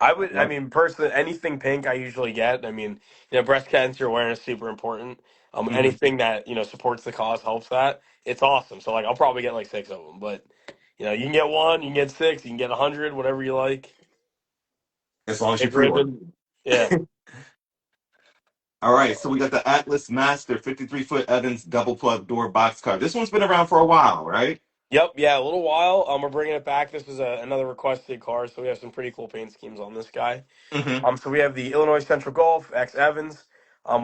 I Yep. mean, personally, anything pink I usually get. I mean, breast cancer awareness is super important. Hmm. Anything that, supports the cause, helps that. It's awesome. So, like, I'll probably get like six of them, but, you can get one, you can get six, you can get 100, whatever you like. As long as you Pink pre-order. ribbon. Yeah. All right. So we got the Atlas Master 53-foot Evans double plug door box car. This one's been around for a while, right? Yep, yeah, a little while. We're bringing it back. This is another requested car, so we have some pretty cool paint schemes on this guy. Hmm. So we have the Illinois Central Gulf X Evans.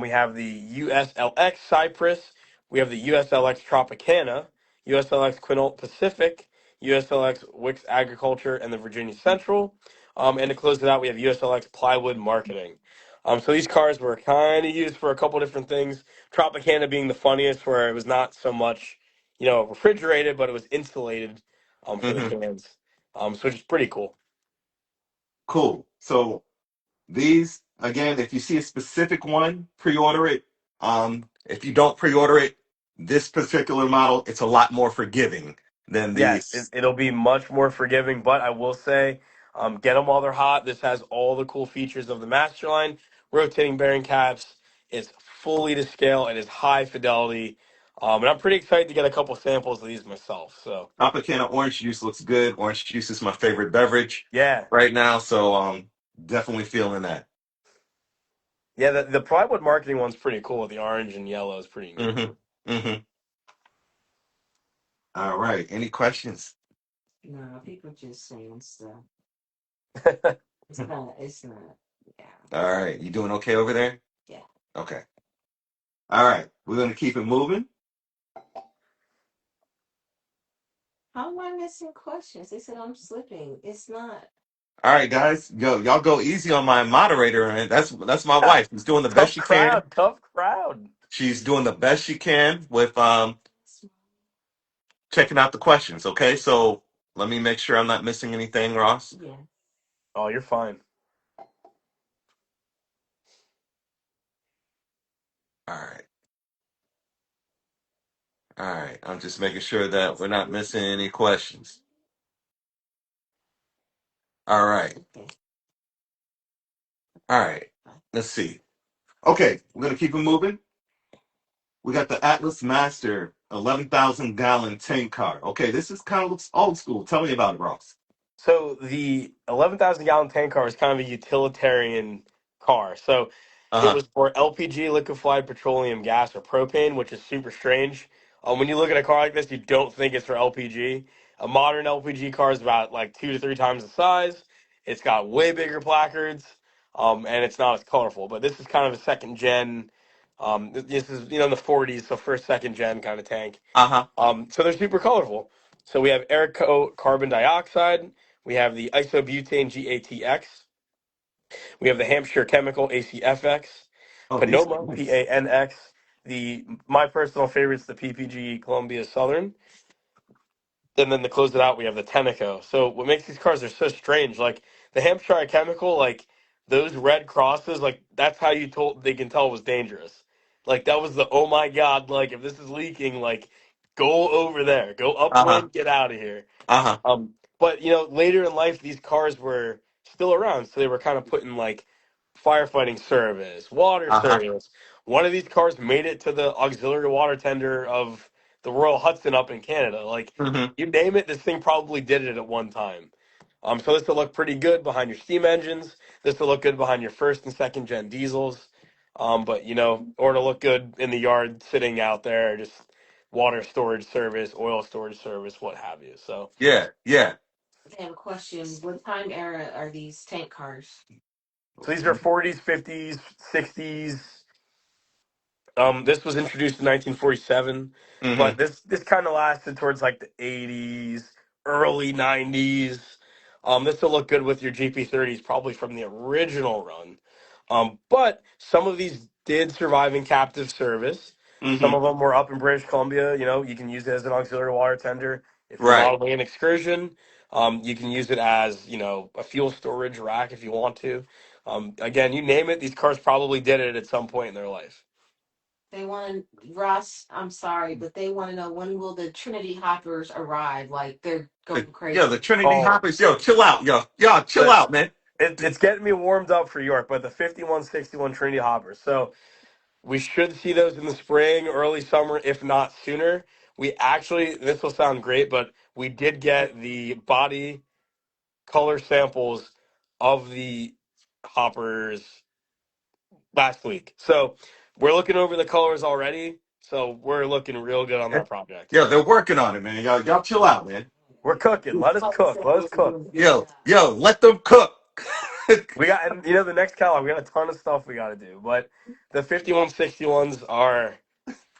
We have the USLX Cypress. We have the USLX Tropicana, USLX Quinault Pacific, USLX Wicks Agriculture, and the Virginia Central. And to close it out, we have USLX Plywood Marketing. So these cars were kind of used for a couple different things. Tropicana being the funniest, where it was not so much, refrigerated, but it was insulated for the Hmm. cans. So it's pretty cool. Cool. So these, again, if you see a specific one, pre-order it. If you don't pre-order it, this particular model, it's a lot more forgiving than Yes, these. it'll be much more forgiving, but I will say, get them while they're hot. This has all the cool features of the Master line, rotating bearing caps. It's fully to scale. It is high fidelity, and I'm pretty excited to get a couple samples of these myself. So Tropicana orange juice looks good. Orange juice is my favorite beverage yeah, right now, so definitely feeling that. yeah, the plywood marketing one's pretty cool. The orange and yellow is pretty neat. Hmm. Hmm. All right. Any questions? No, people just saying stuff. It's not. Yeah. All right. You doing okay over there? Yeah. Okay. All right. We're gonna keep it moving. How am I missing questions? They said I'm slipping. It's not. All right, guys. Y'all go easy on my moderator, and that's my wife. She's doing the best Tough she can. crowd, tough crowd. She's doing the best she can with checking out the questions. Okay, so let me make sure I'm not missing anything, Ross. Yeah. Oh, you're fine. All right. All right. I'm just making sure that we're not missing any questions. All right. Okay. All right. Let's see. Okay, we're gonna keep it moving. We got the Atlas Master 11,000 gallon tank car. Okay, this is kind of looks old school. Tell me about it, Ross. So the 11,000 gallon tank car is kind of a utilitarian car. So Uh it huh. was for LPG, liquefied petroleum gas, or propane, which is super strange. When you look at a car like this, you don't think it's for LPG. A modern LPG car is about like 2 to 3 times the size. It's got way bigger placards, and it's not as colorful. But this is kind of a second gen. This is in the 40s, so first, second gen kind of tank. Uh huh. So they're super colorful. So we have Airco carbon dioxide. We have the isobutane GATX. We have the Hampshire Chemical ACFX. Oh, these are Panoma nice. PANX. My personal favorite is the PPG Columbia Southern. And then to close it out, we have the Tenneco. So what makes these cars are so strange, like the Hampshire Chemical, like those red crosses, like that's how you told they can tell it was dangerous. Like that was the oh my god, like if this is leaking, like go over there, go Uh huh. upwind, get out of here. Uh huh. But later in life, these cars were still around, so they were kind of put in like firefighting service, water Uh huh. service. One of these cars made it to the auxiliary water tender of the Royal Hudson up in Canada. Like Hmm. you name it, this thing probably did it at one time. So this will look pretty good behind your steam engines. This will look good behind your first and second gen diesels. But or to look good in the yard, sitting out there, just water storage service, oil storage service, what have you. So. Yeah. Yeah. I have a question. What time era are these tank cars? So these are 40s, 50s, 60s. This was introduced in 1947, Hmm. but this kind of lasted towards like the 80s, early 90s. This will look good with your GP30s, probably from the original run. But some of these did survive in captive service. Some Hmm. of them were up in British Columbia. You can use it as an auxiliary water tender if you're Right. modeling an excursion. You can use it as, a fuel storage rack if you want to. Again, you name it, these cars probably did it at some point in their life. They want to, Ross, I'm sorry, but they want to know when will the Trinity hoppers arrive? Like they're going Yo, crazy. the Trinity Oh, Hoppers, yo, chill out, yo, chill but out, man. it's getting me warmed up for York, but the 5161 Trinity Hoppers. So we should see those in the spring, early summer, if not sooner. We actually, this will sound great, but we did get the body color samples of the hoppers last week. So we're looking over the colors already. So we're looking real good on that project. Yo, they're working on it, man. Y'all chill out, man. We're cooking. Let us cook. Let us cook. Yo, let them cook. We got, and the next catalog, we got a ton of stuff we got to do. But the 5161s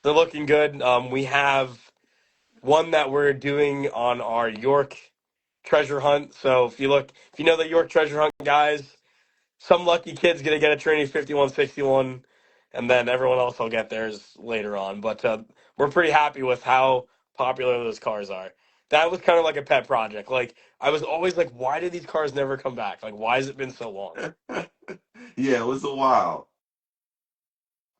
they're looking good. We have one that we're doing on our York treasure hunt. So if you know the York treasure hunt guys, some lucky kid's gonna get a Trinity 5161, and then everyone else will get theirs later on. But we're pretty happy with how popular those cars are. That was kind of like a pet project. Like I was always like, why did these cars never come back? Like why has it been so long? Yeah, it was a while.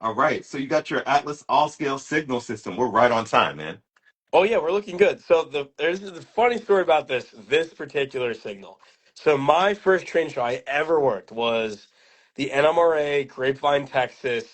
All right, so you got your Atlas all-scale signal system. We're right on time, man. Oh yeah, we're looking good. So there's the funny story about this particular signal. So my first train show I ever worked was the NMRA Grapevine, Texas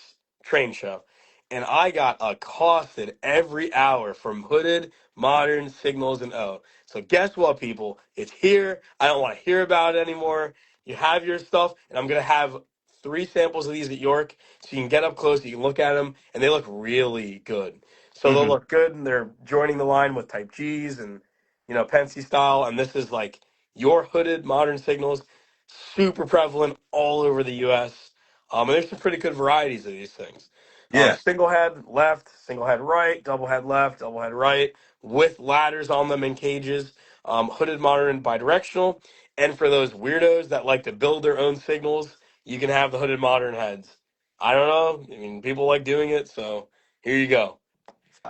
train show, and I got accosted every hour from Hooded, Modern, Signals, and O. So guess what, people? It's here. I don't want to hear about it anymore. You have your stuff, and I'm gonna have three samples of these at York, so you can get up close, you can look at them, and they look really good. So they'll Hmm. look good, and they're joining the line with Type Gs and Penske style. And this is like your hooded modern signals, super prevalent all over the U.S. And there's some pretty good varieties of these things. Yeah. Single head left, single head right, double head left, double head right, with ladders on them and cages. Hooded modern bidirectional. And for those weirdos that like to build their own signals, you can have the hooded modern heads. I don't know. I mean, people like doing it, so here you go.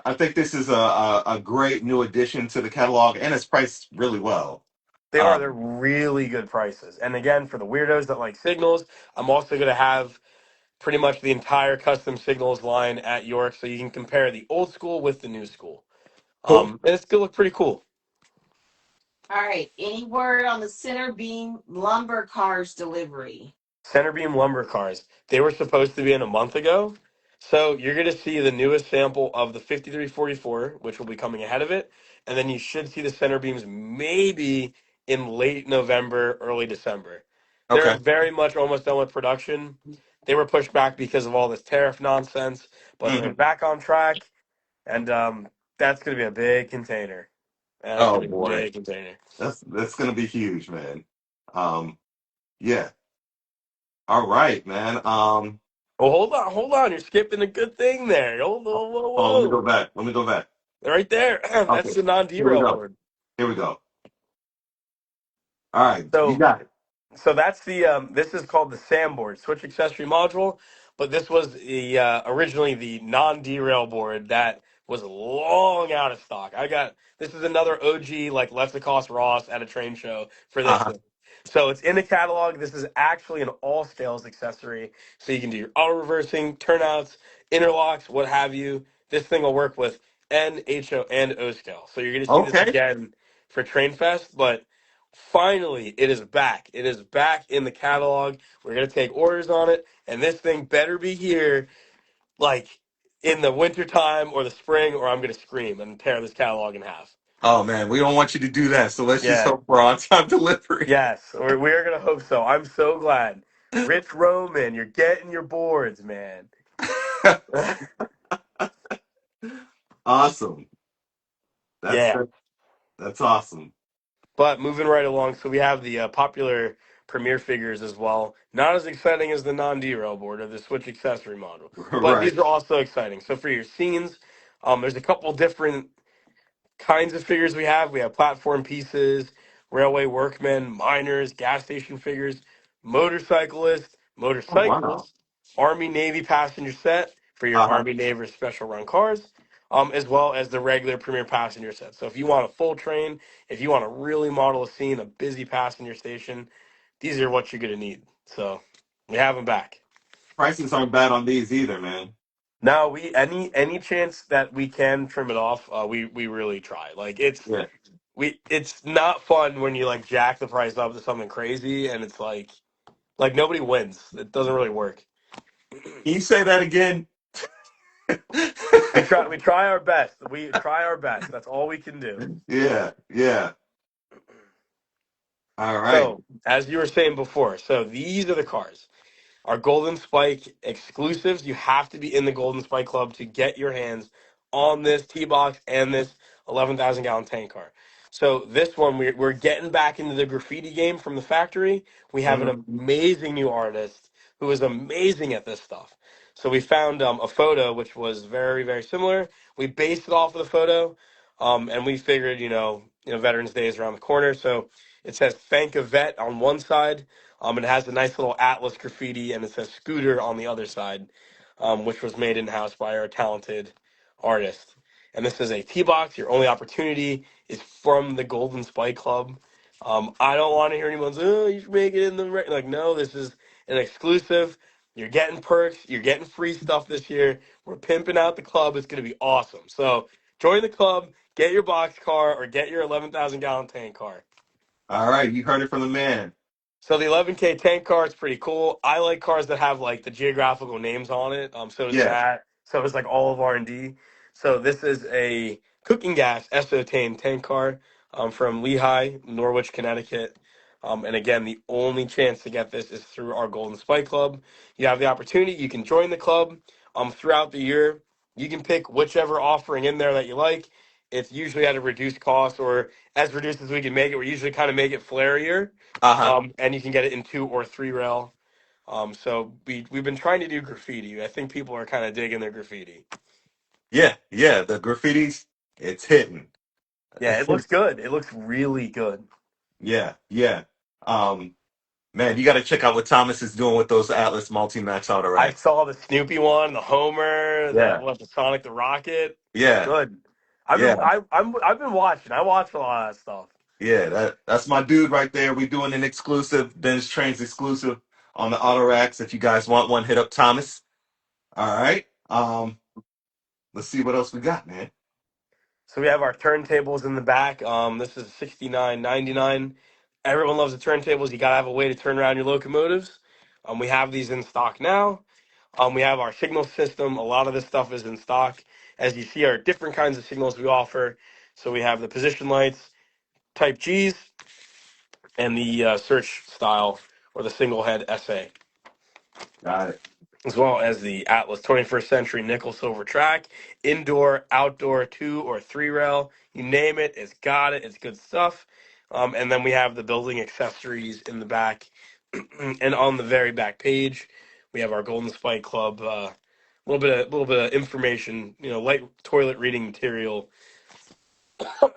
I think this is a great new addition to the catalog, and it's priced really well. They are. They're Um, really good prices. And again, for the weirdos that like signals, I'm also going to have pretty much the entire custom signals line at York, so you can compare the old school with the new school. cool. And it's going to look pretty cool. All right. Any word on the center beam lumber cars delivery? Centerbeam lumber cars. They were supposed to be in a month ago. So you're going to see the newest sample of the 5344, which will be coming ahead of it. And then you should see the center beams maybe in late November, early December. They're Okay. very much almost done with production. They were pushed back because of all this tariff nonsense, but they're Hmm. back on track. And that's going to be a big container. That's Oh going to be a boy, big container. that's gonna be huge, man. Um, yeah. All right, man. Oh, hold on. You're skipping a good thing there. Hold on, whoa, Oh, let me go whoa. back. Let me go back. Right there. Okay. That's the Here we non-derail go. board. Here we go. All right, you So got it. So that's the this is called the SAM board, switch accessory module, but this was the originally the non-derail board that was long out of stock. This is another OG like Lexicos Ross at a train show for this Uh-huh. thing. So it's in the catalog. This is actually an all scales accessory, so you can do your auto reversing, turnouts, interlocks, what have you. This thing will work with N, HO, and O scale. So you're going to see this Okay. again for Train Fest, but finally, it is back. It is back in the catalog. We're gonna take orders on it, and this thing better be here like in the wintertime or the spring, or I'm gonna scream and tear this catalog in half. Oh man, we don't want you to do that. So let's just Yeah, hope for on-time delivery. yes, we are gonna hope so. I'm so glad. Rich Roman, you're getting your boards, man. Awesome. That's Yeah, that's awesome. but moving right along, so we have the popular Premier figures as well. Not as exciting as the non-derail board or the Switch accessory model, but Right. these are also exciting. So for your scenes, there's a couple different kinds of figures we have. We have platform pieces, railway workmen, miners, gas station figures, motorcyclists, Oh wow. Army Navy passenger set for your Uh-huh. Army Navy special run cars. as well as the regular premier passenger set. So if you want a full train, if you want to really model a scene, a busy passenger station, these are what you're going to need. So we have them back. Prices aren't bad on these either, man. Now we any chance that we can trim it off, we really try. Like Yeah. it's not fun when you like jack the price up to something crazy and it's like nobody wins. It doesn't really work. Can you say that again? We try our best. We try our best. That's all we can do. Yeah, yeah. All right. So, as you were saying before, so these are the cars. Our Golden Spike exclusives. You have to be in the Golden Spike Club to get your hands on this T box and this 11,000 gallon tank car. So this one, we're getting back into the graffiti game from the factory. We have Hmm. an amazing new artist who is amazing at this stuff. So we found a photo which was very, very similar. We based it off of the photo, and we figured, Veterans Day is around the corner. So it says "Thank a Vet" on one side, it has a nice little Atlas graffiti, and it says "Scooter" on the other side, which was made in house by our talented artist. And this is a T box. Your only opportunity is from the Golden Spike Club. I don't want to hear anyone say, "Oh, you should make it in the like." No, this is an exclusive. You're getting perks. You're getting free stuff this year. We're pimping out the club. It's going to be awesome. So join the club. Get your box car or get your 11,000 gallon tank car. All right, you heard it from the man. So the 11K tank car is pretty cool. I like cars that have like the geographical names on it. So does Yeah, Matt. So it's like all of R&D. So this is a cooking gas Esotane tank car from Lehigh, Norwich, Connecticut. And again, the only chance to get this is through our Golden Spike Club. You have the opportunity. You can join the club throughout the year. You can pick whichever offering in there that you like. It's usually at a reduced cost or as reduced as we can make it. We usually kind of make it flairier, uh-huh. and you can get it in 2 or 3 rail. So we've been trying to do graffiti. I think people are kind of digging their graffiti. Yeah, yeah. The graffitis, it's hitting. Yeah, it looks good. It looks really good. Yeah, yeah. Um, Man, you got to check out what Thomas is doing with those Atlas Multi-Max Auto I Racks. saw the Snoopy one, the Homer, Yeah, the Sonic the Rocket. yeah, Good. yeah, I've been watching. I watched a lot of that stuff. yeah. That's my dude right there. We're doing an exclusive, Ben's Trains exclusive on the Auto Racks. If you guys want one, hit up Thomas. All right. Let's see what else we got, man. So we have our turntables in the back. This is 69.99. Everyone loves the turntables. You gotta have a way to turn around your locomotives. We have these in stock now. We have our signal system. A lot of this stuff is in stock. As you see, are different kinds of signals we offer. So we have the position lights, Type Gs, and the search style or the single head SA, Got it. as well as the Atlas 21st Century Nickel Silver Track, indoor, outdoor, 2 or 3 rail. You name it, it's got it. It's good stuff. And then we have the building accessories in the back, and on the very back page, we have our Golden Spike Club. Little bit of information, light toilet reading material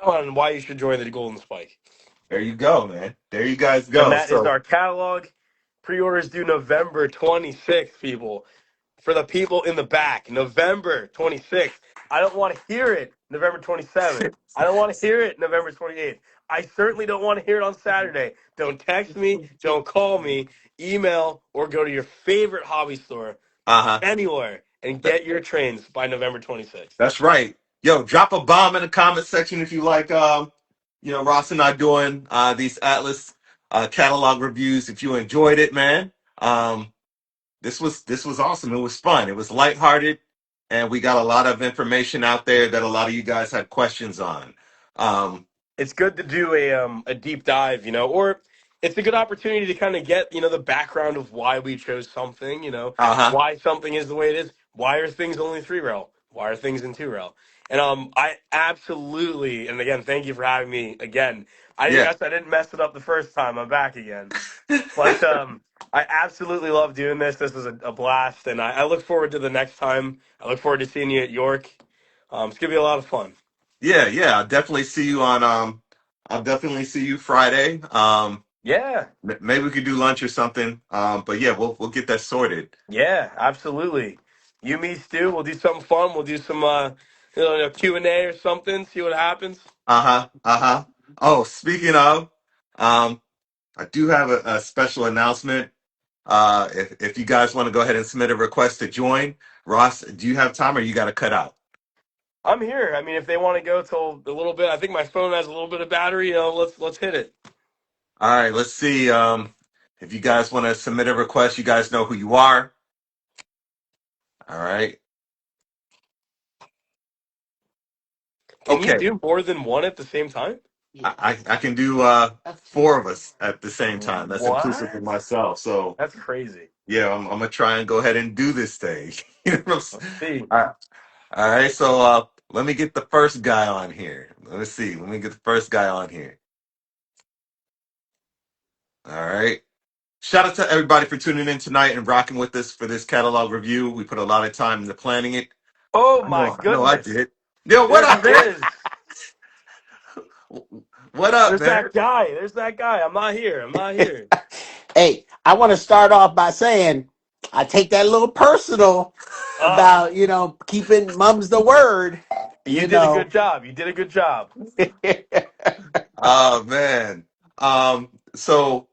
on why you should join the Golden Spike. There you go, man. There you guys And go. that is So, our catalog. Pre-orders due November 26th, people. For the people in the back, November 26th. I don't want to hear it November 27th. I don't want to hear it November 28th. I certainly don't want to hear it on Saturday. Don't text me, don't call me, email, or go to your favorite hobby store uh-huh. anywhere and get your trains by November 26th. That's right. Yo, drop a bomb in the comment section if you like. Ross and I doing these Atlas catalog reviews. If you enjoyed it, man, this was awesome. It was fun. It was lighthearted, and we got a lot of information out there that a lot of you guys had questions on. Um, It's good to do a deep dive, or it's a good opportunity to kind of get, the background of why we chose something, uh-huh. why something is the way it is. Why are things only 3 rail? Why are things in 2 rail? And I absolutely, and again, thank you for having me again. I Yeah. guess I didn't mess it up the first time. I'm back again. But I absolutely love doing this. This is a blast, and I look forward to the next time. I look forward to seeing you at York. It's gonna be a lot of fun. Yeah, yeah. I'll definitely see you Friday. Yeah. Maybe we could do lunch or something. But yeah, we'll get that sorted. Yeah, absolutely. You, me, Stu. We'll do something fun. We'll do some Q&A or something. See what happens. Uh-huh. Uh-huh. Oh, speaking of, um, I do have a special announcement. If you guys want to go ahead and submit a request to join, Ross, do you have time or you got to cut out? I'm here. I mean, if they want to go till a little bit, I think my phone has a little bit of battery. Let's hit it. All right, let's see. If you guys want to submit a request, you guys know who you are. All right. Can you Okay. do more than one at the same time? I can do Up to four of us at the same time. That's inclusive of What? myself. So That's crazy. yeah, I'm gonna try and go ahead and do this thing. You know what I'm Let's see. All right. All right. So let me get the first guy on here. Let's see. Let me get the first guy on here. All right. Shout out to everybody for tuning in tonight and rocking with us for this catalog review. We put a lot of time into planning it. Oh I my know, I know I goodness. did. Yo, what There he up, man? is. What up, There's man? that guy. There's that guy. I'm not here. I'm not here. Hey, I want to start off by saying I take that a little personal Ah, about, keeping mum's the word, you you did a good know. job. You did a good job. Oh man. So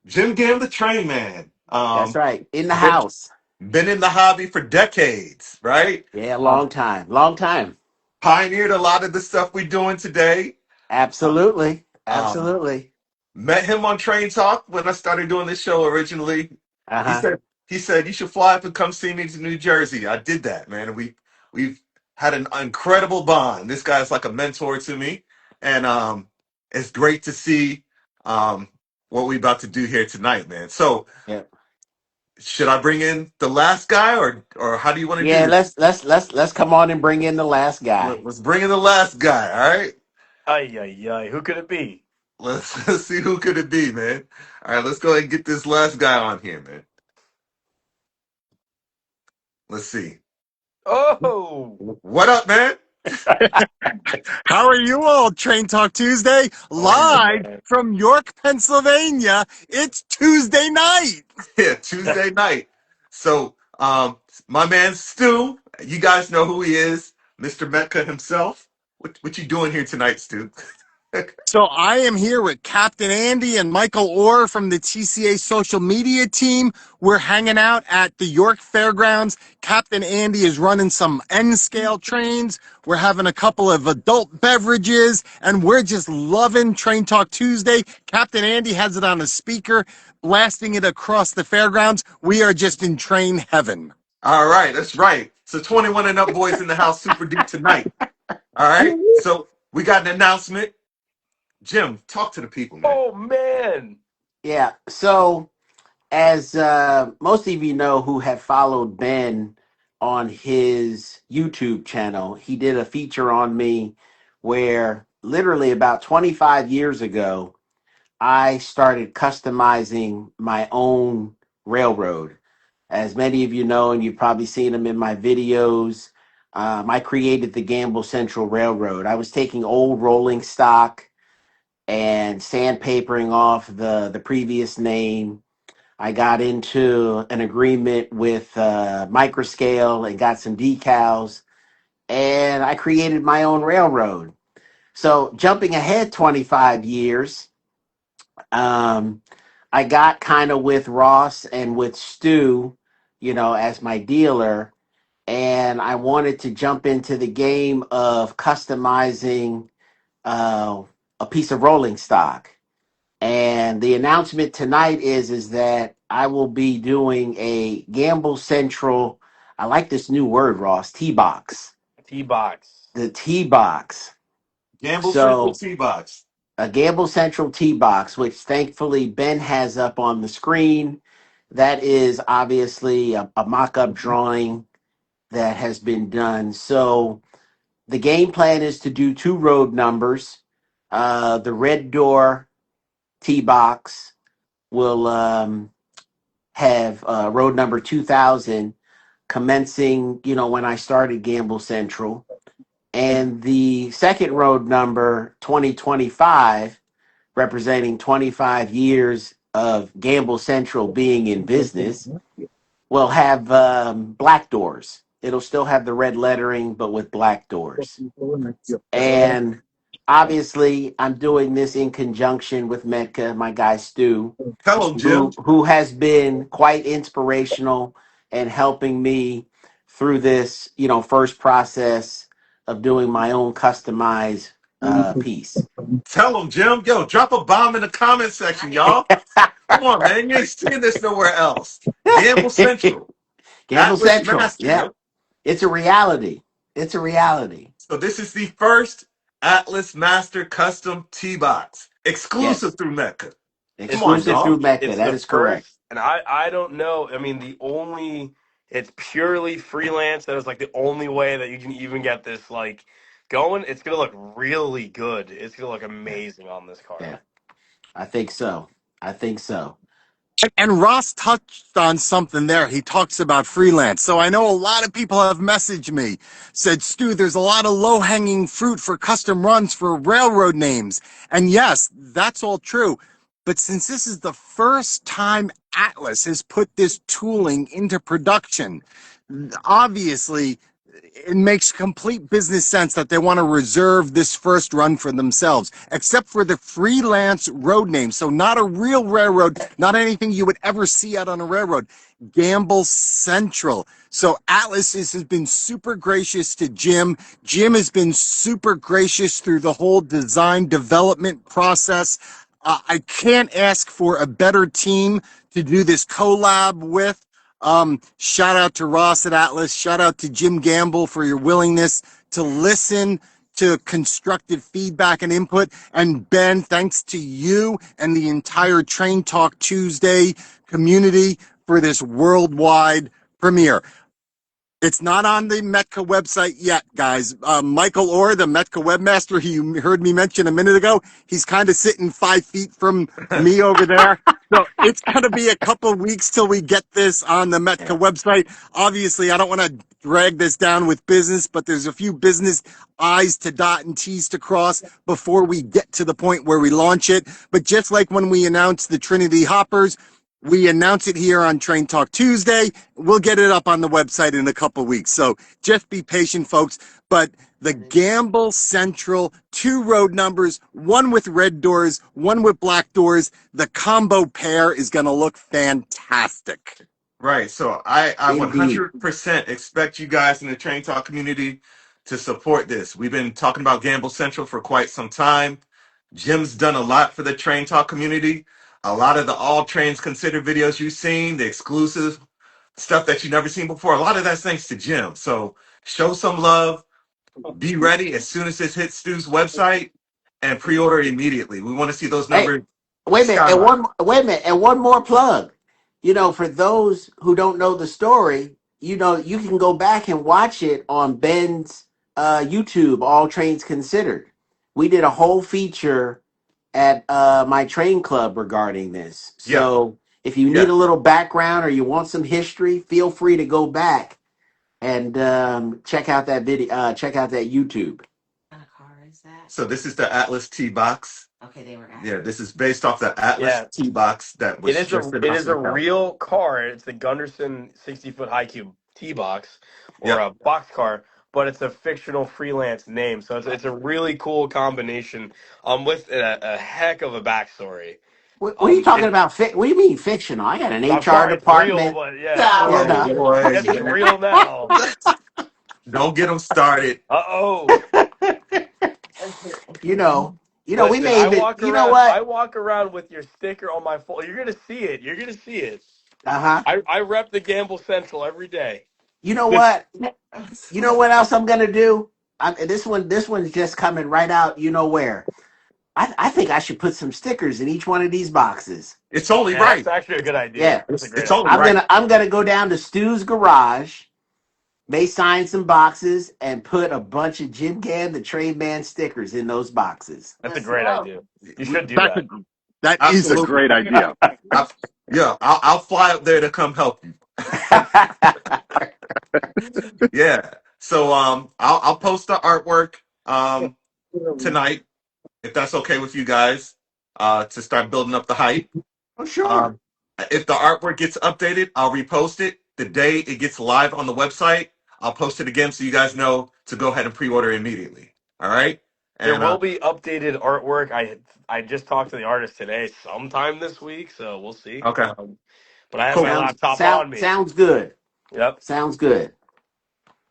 Jim Gam the Train Man. That's right. In the Been, house. been in the hobby for decades, right? Yeah, Uh, long time. Long time. Pioneered a lot of the stuff we're doing today. Uh, Absolutely. um, Absolutely. Met him on Train Talk when I started doing this show originally. He Uh-huh. said he said you should fly up and come see me to New Jersey. I did that, man. We've had an incredible bond. This guy's like a mentor to me, and it's great to see um, what we're about to do here tonight, man. So Yeah. should I bring in the last guy, or how do you want to do Yeah, this? let's come on and bring in the last guy. Let's bring in the last guy. All right. Ay, ay, ay. Who could it be? Let's see who could it be, man. All right, let's go ahead and get this last guy on here, man. Let's see. Oh, What up, man? How are you all? Train Talk Tuesday, oh live man. from York, Pennsylvania. It's Tuesday night. Yeah, Tuesday night. So, my man Stu, you guys know who he is, Mr. Mecca himself. What you doing here tonight, Stu? So I am here with Captain Andy and Michael Orr from the TCA social media team. We're hanging out at the York Fairgrounds. Captain Andy is running some N scale trains. We're having a couple of adult beverages and we're just loving Train Talk Tuesday. Captain Andy has it on a speaker, blasting it across the fairgrounds. We are just in train heaven. All right, that's right. So 21 and up boys in the house, super deep tonight. All right. So we got an announcement. Jim, talk to the people, man. Oh man. Yeah. So as most of you know who have followed Ben on his YouTube channel, he did a feature on me where literally about 25 years ago, I started customizing my own railroad. As many of you know, and you've probably seen them in my videos, I created the Gamble Central Railroad. I was taking old rolling stock and sandpapering off the previous name. I got into an agreement with Microscale and got some decals, and I created my own railroad. So jumping ahead 25 years, um, I got kind of with Ross and with Stu, as my dealer, and I wanted to jump into the game of customizing uh, a piece of rolling stock. And the announcement tonight is that I will be doing a Gamble Central. I like this new word, Ross. T box. T-box. The T box. Gamble Central So T Box. a Gamble Central T box, which thankfully Ben has up on the screen. That is obviously a mock-up drawing that has been done. So the game plan is to do two road numbers. The red door T box will have road number 2000 commencing, when I started Gamble Central. And the second road number 2025, representing 25 years of Gamble Central being in business, will have black doors. It'll still have the red lettering, but with black doors. And obviously, I'm doing this in conjunction with Metka, my guy Stu, Tell him, who Jim. has been quite inspirational and helping me through this, first process of doing my own customized piece. Tell him, Jim. Yo, drop a bomb in the comment section, y'all. Come on, man. You ain't seeing this nowhere else. Gamble Central, Gamble Atlas Central. Master, Yeah, yo. it's a reality. It's a reality. So this is the first Atlas Master custom T box, exclusive Yes, through Mecca. Come It's on, exclusive y'all. through Mecca. it's That the is correct. first, and I don't know. I mean, it's purely freelance. That is like the only way that you can even get this like going. It's gonna look really good. It's gonna look amazing on this Yeah, card. I think so. I think so. And Ross touched on something there. He talks about freelance. So I know a lot of people have messaged me, said, Stu, there's a lot of low hanging fruit for custom runs for railroad names. And yes, that's all true. But since this is the first time Atlas has put this tooling into production, obviously it makes complete business sense that they want to reserve this first run for themselves, except for the freelance road name. So not a real railroad, not anything you would ever see out on a railroad. Gamble Central. So Atlas has been super gracious to Jim. Jim has been super gracious through the whole design development process. I can't ask for a better team to do this collab with. Shout out to Ross at Atlas. Shout out to Jim Gamble for your willingness to listen to constructive feedback and input. And Ben, thanks to you and the entire Train Talk Tuesday community for this worldwide premiere. It's not on the Metka website yet, guys. Michael Orr, the Metka webmaster, you heard me mention a minute ago, he's kind of sitting 5 feet from me over there. So it's going to be a couple weeks till we get this on the Metka website. Obviously, I don't want to drag this down with business, but there's a few business I's to dot and T's to cross before we get to the point where we launch it. But just like when we announced the Trinity Hoppers, we announce it here on Train Talk Tuesday. We'll get it up on the website in a couple weeks. So just be patient, folks. But the Gamble Central, 2 road numbers, one with red doors, one with black doors. The combo pair is going to look fantastic. Right. So I Indeed. 100% expect you guys in the Train Talk community to support this. We've been talking about Gamble Central for quite some time. Jim's done a lot for the Train Talk community. A lot of the All Trains Considered videos you've seen, the exclusive stuff that you've never seen before, a lot of that's thanks to Jim. So show some love. Be ready as soon as this hits Stu's website and pre-order immediately. We want to see those Hey, numbers wait a minute, and skyrocket. one more plug. For those who don't know the story, you can go back and watch it on Ben's YouTube, All Trains Considered. We did a whole feature at my train club regarding this. Yeah, So if you need yeah. a little background or you want some history, feel free to go back and check out that video. Check out that YouTube. What kind of car is that? So this is the Atlas T box. Okay, they were Yeah, asking. this is based off the Atlas Yeah, T box that it was is just it announced is in a California. real car. It's the Gunderson 60-foot high cube T box or Yep. a box car, but it's a fictional freelance name. So it's a really cool combination. With a heck of a backstory. What are you talking It about? What do you mean fictional? I got an I'm HR sorry, it's real, department. but yeah, You Oh know, I boy, guess it's real now. don't get them started. Uh-oh. you know, we Listen, may even. You know what? I walk around with your sticker on my phone. You're gonna see it. You're gonna see it. Uh huh. I rep the Gamble Central every day. You know This what? You know what else I'm gonna do? This one's just coming right out. You know where? I think I should put some stickers in each one of these boxes. it's only Yeah, that's right. actually a good idea. Yeah, That's a great It's only idea. I'm right. gonna I'm gonna go down to Stu's garage, may sign some boxes, and put a bunch of Jim Gam the Trade Man stickers in those boxes. That's a Let's great go. idea. You We, should do That's that. that is a absolutely. great idea. I, yeah, I'll fly up there to come help you. Yeah. So I'll post the artwork tonight if that's okay with you guys to start building up the hype. Oh, sure. Um, if the artwork gets updated, I'll repost it the day it gets live on the website. I'll post it again so you guys know to go ahead and pre-order immediately. All right. There And will be updated artwork. I just talked to the artist today, sometime this week, so we'll see. okay, But I have my cool. laptop on me. Sounds good. Yep. Sounds good.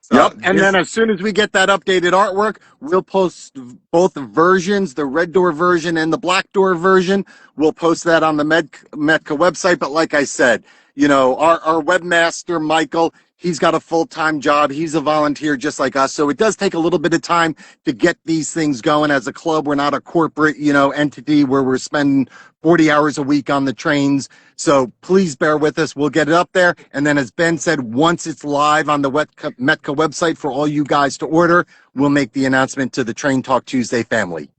So Yep. And then as soon as we get that updated artwork, we'll post both versions, the red door version and the black door version. We'll post that on the Metka website. But like I said, you know, our webmaster, Michael, he's got a full-time job. He's a volunteer just like us. So it does take a little bit of time to get these things going. As a club, we're not a corporate, you know, entity where we're spending 40 hours a week on the trains. So please bear with us. We'll get it up there. And then as Ben said, once it's live on the Metka website for all you guys to order, we'll make the announcement to the Train Talk Tuesday family.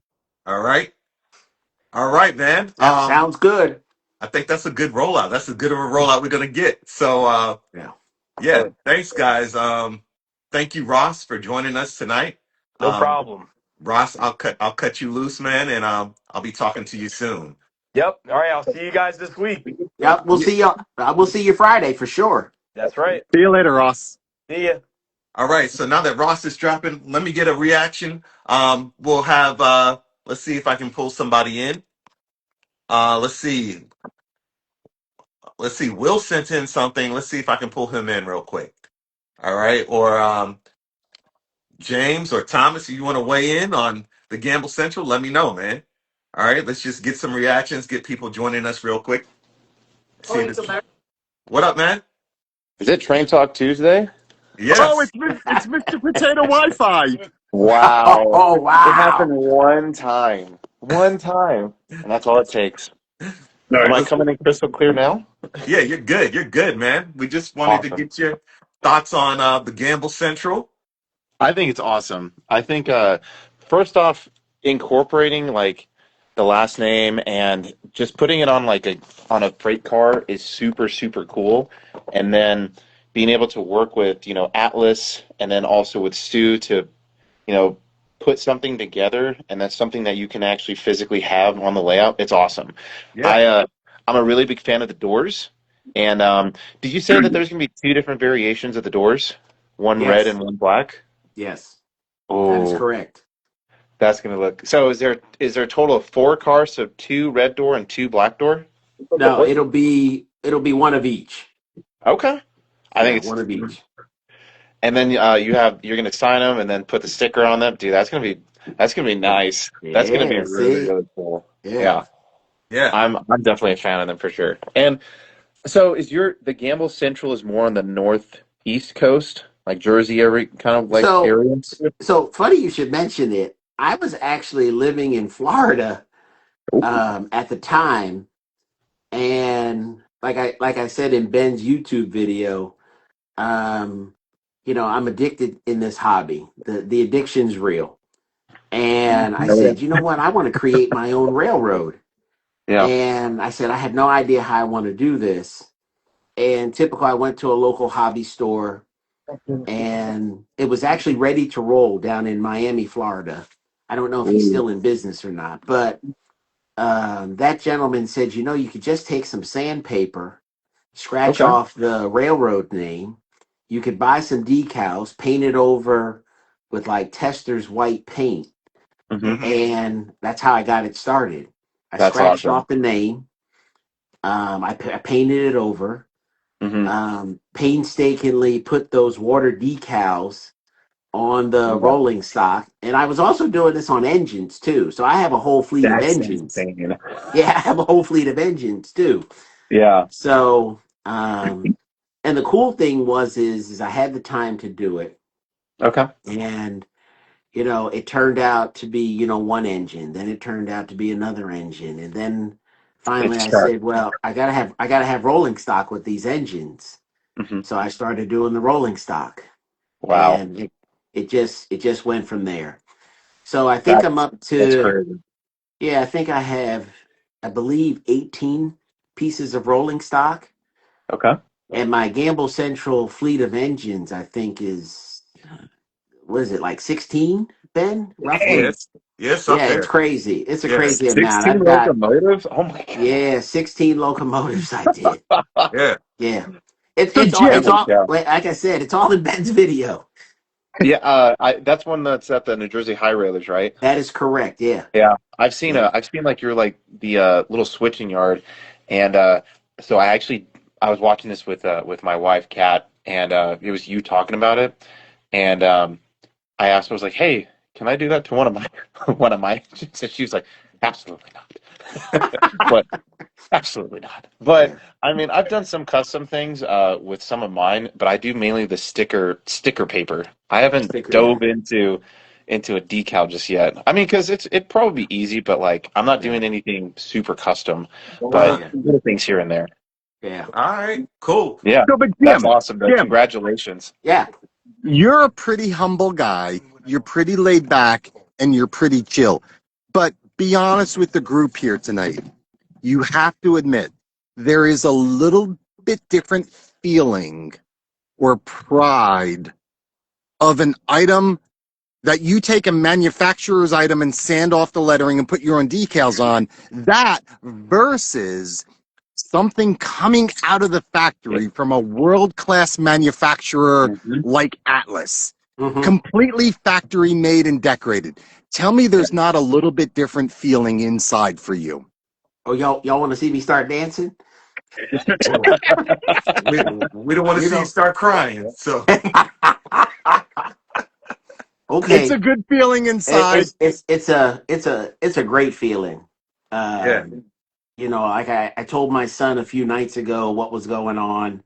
all right, man. Sounds good. I think that's a good rollout. That's as good of a rollout we're gonna get. So Yeah. yeah, thanks guys. Thank you, Ross, for joining us tonight. No Um, problem. Ross, I'll cut you loose, man, and I'll be talking to you soon. Yep. All right. I'll see you guys this week. Yep. We'll Yeah. see you. We'll see you Friday for sure. That's right. See you later, Ross. See ya. All right. So now that Ross is dropping, let me get a reaction. We'll have let's see if I can pull somebody in. Let's see. Let's see. Will sent in something. Let's see if I can pull him in real quick. All right. Or James or Thomas, if you want to weigh in on the Gamble Central, let me know, man. All right. Let's just get some reactions, get people joining us real quick. See this. What up, man? Is it Train Talk Tuesday? Oh, Yes. it's Mr. Potato Wi-Fi. Wow. Oh, It happened wow. one time. One time. And that's all it takes. Am I coming in crystal clear now? Yeah, you're good. You're good, man. We just wanted to Awesome. get your thoughts on the Gamble Central. I think it's awesome. I think first off, incorporating like the last name and just putting it on like a freight car is super, super cool. And then being able to work with, you know, Atlas and then also with Stu to, you know, put something together and that's something that you can actually physically have on the layout. It's awesome. Yeah. I'm a really big fan of the doors. And did you say that there's gonna be two different variations of the doors? One red Yes. and one black? Yes. That is Oh, correct. that's gonna look. So is there a total of 4 cars? So 2 red door and 2 black door? No, it'll be one of each. Okay. I Yeah, think one it's. of each. And then you're gonna sign them and then put the sticker on them, dude. That's gonna be nice. That's gonna be Yeah. really See. really cool. Yeah. Yeah, Yeah. I'm definitely a fan of them for sure. And so the Gamble Central is more on the northeast coast, like Jersey area, kind of like So, area. so funny you should mention it. I was actually living in Florida at the time, and like I said in Ben's YouTube video, um, you know, I'm addicted in this hobby. The addiction's real, and I Oh, said, you know what? I want to create my own railroad, yeah. and I said I had no idea how I want to do this. And typical, I went to a local hobby store and it was actually ready to roll down in Miami, Florida. I don't know if he's Ooh, still in business or not, but that gentleman said, you know, you could just take some sandpaper, scratch okay. off the railroad name. You could buy some decals, paint it over with like Tester's white paint. Hmm. Hmm. And that's how I got it started. I That's scratched awesome. off the name. I painted it over. Hmm. Painstakingly put those water decals on the Yeah. rolling stock. And I was also doing this on engines too. So I have a whole fleet of That's engines. insane. Yeah, I have a whole fleet of engines too. Yeah. So, and the cool thing is I had the time to do it. Okay. And, you know, it turned out to be, you know, one engine. Then it turned out to be another engine. And then finally It's I sharp. said, well, I gotta have rolling stock with these engines. Hmm. So I started doing the rolling stock. Wow. And it just went from there. So I think I'm That's up that's to, crazy. yeah, I think I have, I believe, 18 pieces of rolling stock, Okay. and my Gamble Central fleet of engines, I think, is, what is it, like 16, Ben, roughly? Dang. Yes. Yes, up Yeah, it's there. crazy. It's a Yeah. crazy amount. 16 I've got, locomotives? Oh my yeah, 16 locomotives I did. god. Yeah. Yeah. So Jim, It's all Yeah. like I said, it's all in Ben's video. Yeah, that's one that's at the New Jersey High Railers, right? That is correct. Yeah. Yeah, Yeah. I've seen like your like the little switching yard, and so I was watching this with my wife Kat, and it was you talking about it, and I asked her, I was like, hey, can I do that to one of my one of my agents? And she was like, absolutely not. But absolutely not. But Yeah. I mean, I've done some custom things with some of mine, but I do mainly the sticker paper. I haven't Sticker. Yeah. dove into a decal just yet. I mean, because it'd probably be easy, but like I'm not Yeah. doing anything super custom, but Yeah. little things here and there. Yeah. All right, cool. Yeah, so but that's awesome, though. Jim, Congratulations. Yeah. you're a pretty humble guy. You're pretty laid back and you're pretty chill. But be honest with the group here tonight. You have to admit there is a little bit different feeling or pride of an item that you take a manufacturer's item and sand off the lettering and put your own decals on, that versus something coming out of the factory from a world-class manufacturer Mhm. like Atlas, Hmm. completely factory made and decorated. Tell me there's not a little bit different feeling inside for you. Oh, y'all want to see me start dancing? Well, we don't want to You see you know. start crying. So It's Okay. a good feeling inside. It's a great feeling. yeah, You know, like I told my son a few nights ago what was going on,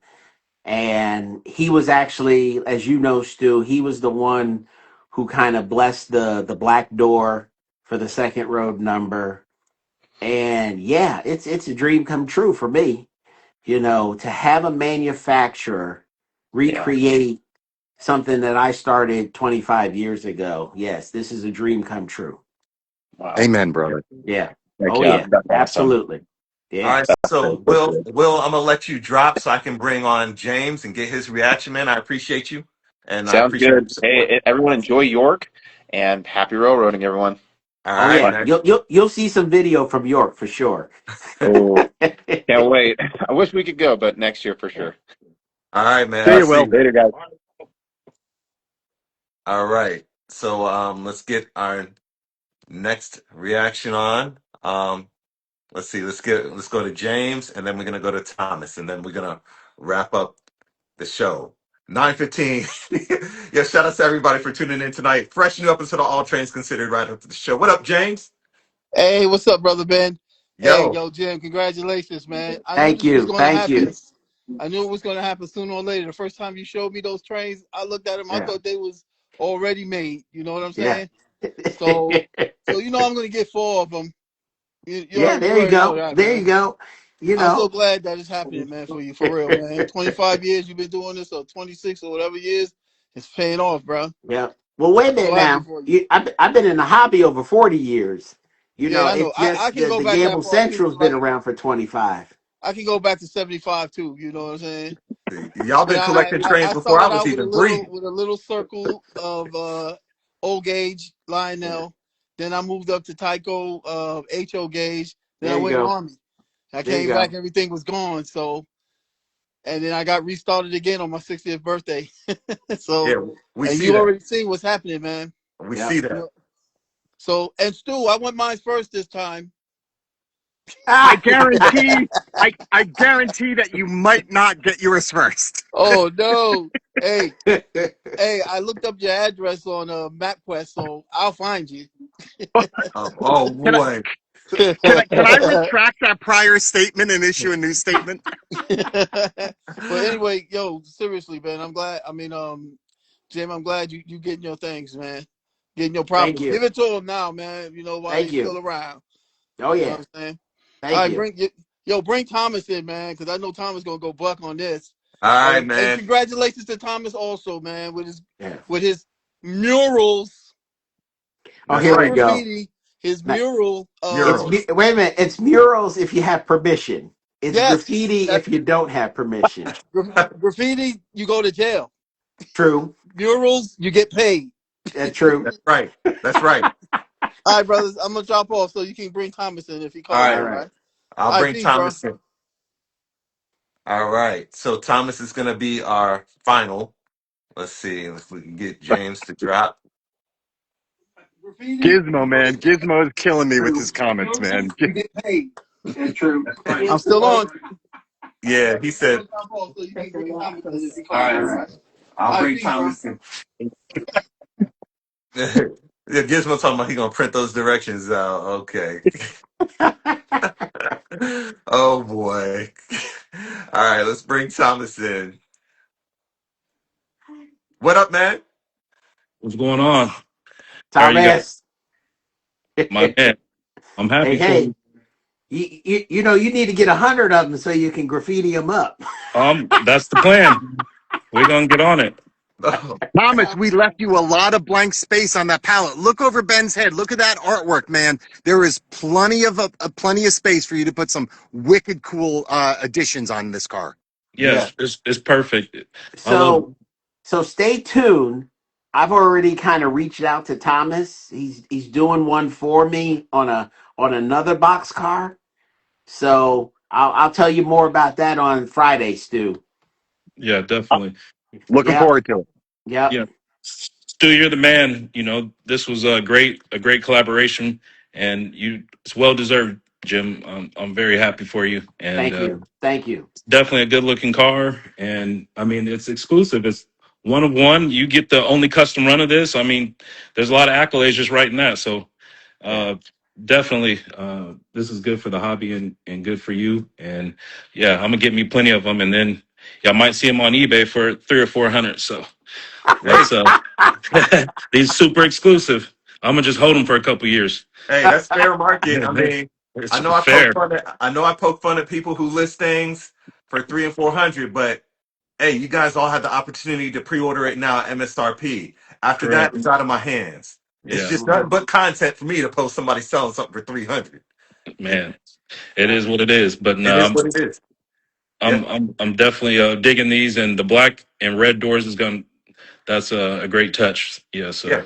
and he was actually, as you know, Stu, he was the one who kind of blessed the black door for the second road number. And yeah, it's a dream come true for me. You know, to have a manufacturer Yeah. recreate something that I started 25 years ago. Yes, this is a dream come true. Wow. Amen, brother. Yeah. Heck Oh yeah. yeah. That's awesome. Absolutely. all Yeah. right. So Will, I'm gonna let you drop so I can bring on James and get his reaction, man. I appreciate you, and I Sounds appreciate your good. support. Hey, everyone enjoy York and happy railroading, everyone. All Oh right, yeah. man. You'll see some video from York for sure. Oh, can't wait. I wish we could go, but next year for sure. All right, man. See I'll you, see Will. you. Later, guys. All right. So let's get our next reaction on. Let's see. Let's go to James, and then we're gonna go to Thomas, and then we're gonna wrap up the show. 9:15. Yeah, shout out to everybody for tuning in tonight. Fresh new episode of All Trains Considered right after the show. What up, James? Hey, what's up, brother Ben? Hey, Yo, yo, Jim, congratulations, man. I knew Thank this was you. going to Thank happen. you. I knew it was going to happen sooner or later. The first time you showed me those trains, I looked at them. I Yeah. thought they was already made. You know what I'm Yeah. saying? So, you know, I'm going to get 4 of them. Yeah, You there you already know go. that, There you man. go. You I'm so know. glad that it's happening, man, for you, for real, man. 25 years you've been doing this, or 26 or whatever years, it's paying off, bro. Yeah. Well, wait a I'm minute so happy now. for you. I've been in the hobby over 40 years. You know, Yeah, I know. it's I just can go the back Gamble that far too. Central's been Like, around for 25. I can go back to 75 too. You know what I'm saying? y'all And been collecting trains I before I started was out even breathing. with a little circle of O gauge Yeah. Lionel. Then I moved up to Tyco HO gauge. Then I There you went go. Army. I There you came back, go. everything was gone. So and then I got restarted again on my 60th birthday. So Yeah, we and see you that. already seen what's happening, man. We Yep. see You that. know. So and Stu, I went mine first this time. I guarantee, I guarantee that you might not get yours first. Oh no. Hey, I looked up your address on MapQuest, so I'll find you. Oh Can I, boy. can I retract that prior statement and issue a new statement? But anyway, yo, seriously, man, I'm glad. I mean, Jim, I'm glad you getting your things, man. Getting your Thank property. you. Give it to them now, man. You know while Thank they you. still around. Oh You know yeah. what I'm saying? All Thank right, you. bring Thomas in, man, because I know Thomas gonna go buck on this. All right, And man. congratulations to Thomas also, man, Yeah. with his murals, Oh, That's here not we right. go. graffiti. His Now, mural. Murals. wait a minute. It's murals if you have permission. It's Yes, graffiti that's if you don't have permission. graffiti. You go to jail. True. Murals, you get paid. True. That's right. That's right. All right, brothers, I'm gonna drop off so you can bring Thomas in if he All calls right. All in, right. right? I'll All right, bring peace, bro. Thomas in. All right. So Thomas is going to be our final. Let's see if we can get James to drop. Gizmo, man. Gizmo is killing me with his comments, man. I'm still on. Yeah, he said. So you can make a comment on this. All right. I'll bring Thomas in. Yeah, Gizmo talking about he gonna print those directions out. Okay. Oh boy. All right, let's bring Thomas in. What up, man? What's going on? How are you guys? Thomas. My Hey, man, I'm happy for hey, you. you know, you need to get 100 of them so you can graffiti them up. That's the plan. We're gonna get on it. Oh, Thomas, we left you a lot of blank space on that palette. Look over Ben's head. Look at that artwork, man. There is plenty of space for you to put some wicked cool additions on this car. yeah. Yes, it's perfect. I love it. So, so stay tuned. I've already kind of reached out to Thomas. He's doing one for me on another box car. So I'll tell you more about that on Friday, Stu. Yeah, definitely. Looking Yep, forward to it. yep. Yeah, Stu, you're the man. This was a great collaboration, and it's well deserved, Jim. I'm very happy for you, and Thank you, thank you. definitely a good looking car. And I mean, it's exclusive. It's one of one. You get the only custom run of this. I mean, there's a lot of accolades just writing that. So Yeah. uh, definitely, this is good for the hobby and good for you. And yeah, I'm gonna get me plenty of them, and then yeah, I might see them on eBay for 300 or 400. So Hey, let's these super exclusive. I'm gonna just hold them for a couple years. hey, that's fair market. I mean, It's I know I poke fair. fun at people who list things for 300 and 400, but hey, you guys all have the opportunity to pre-order it now at MSRP. After that, Correct. it's out of my hands. It's Yeah, just nothing but content for me to post somebody selling something for 300. man. It is what it is. But It no, is what it is. Yeah, I'm definitely digging these, and the black and red doors is going. That's a great touch. Yeah. yeah, So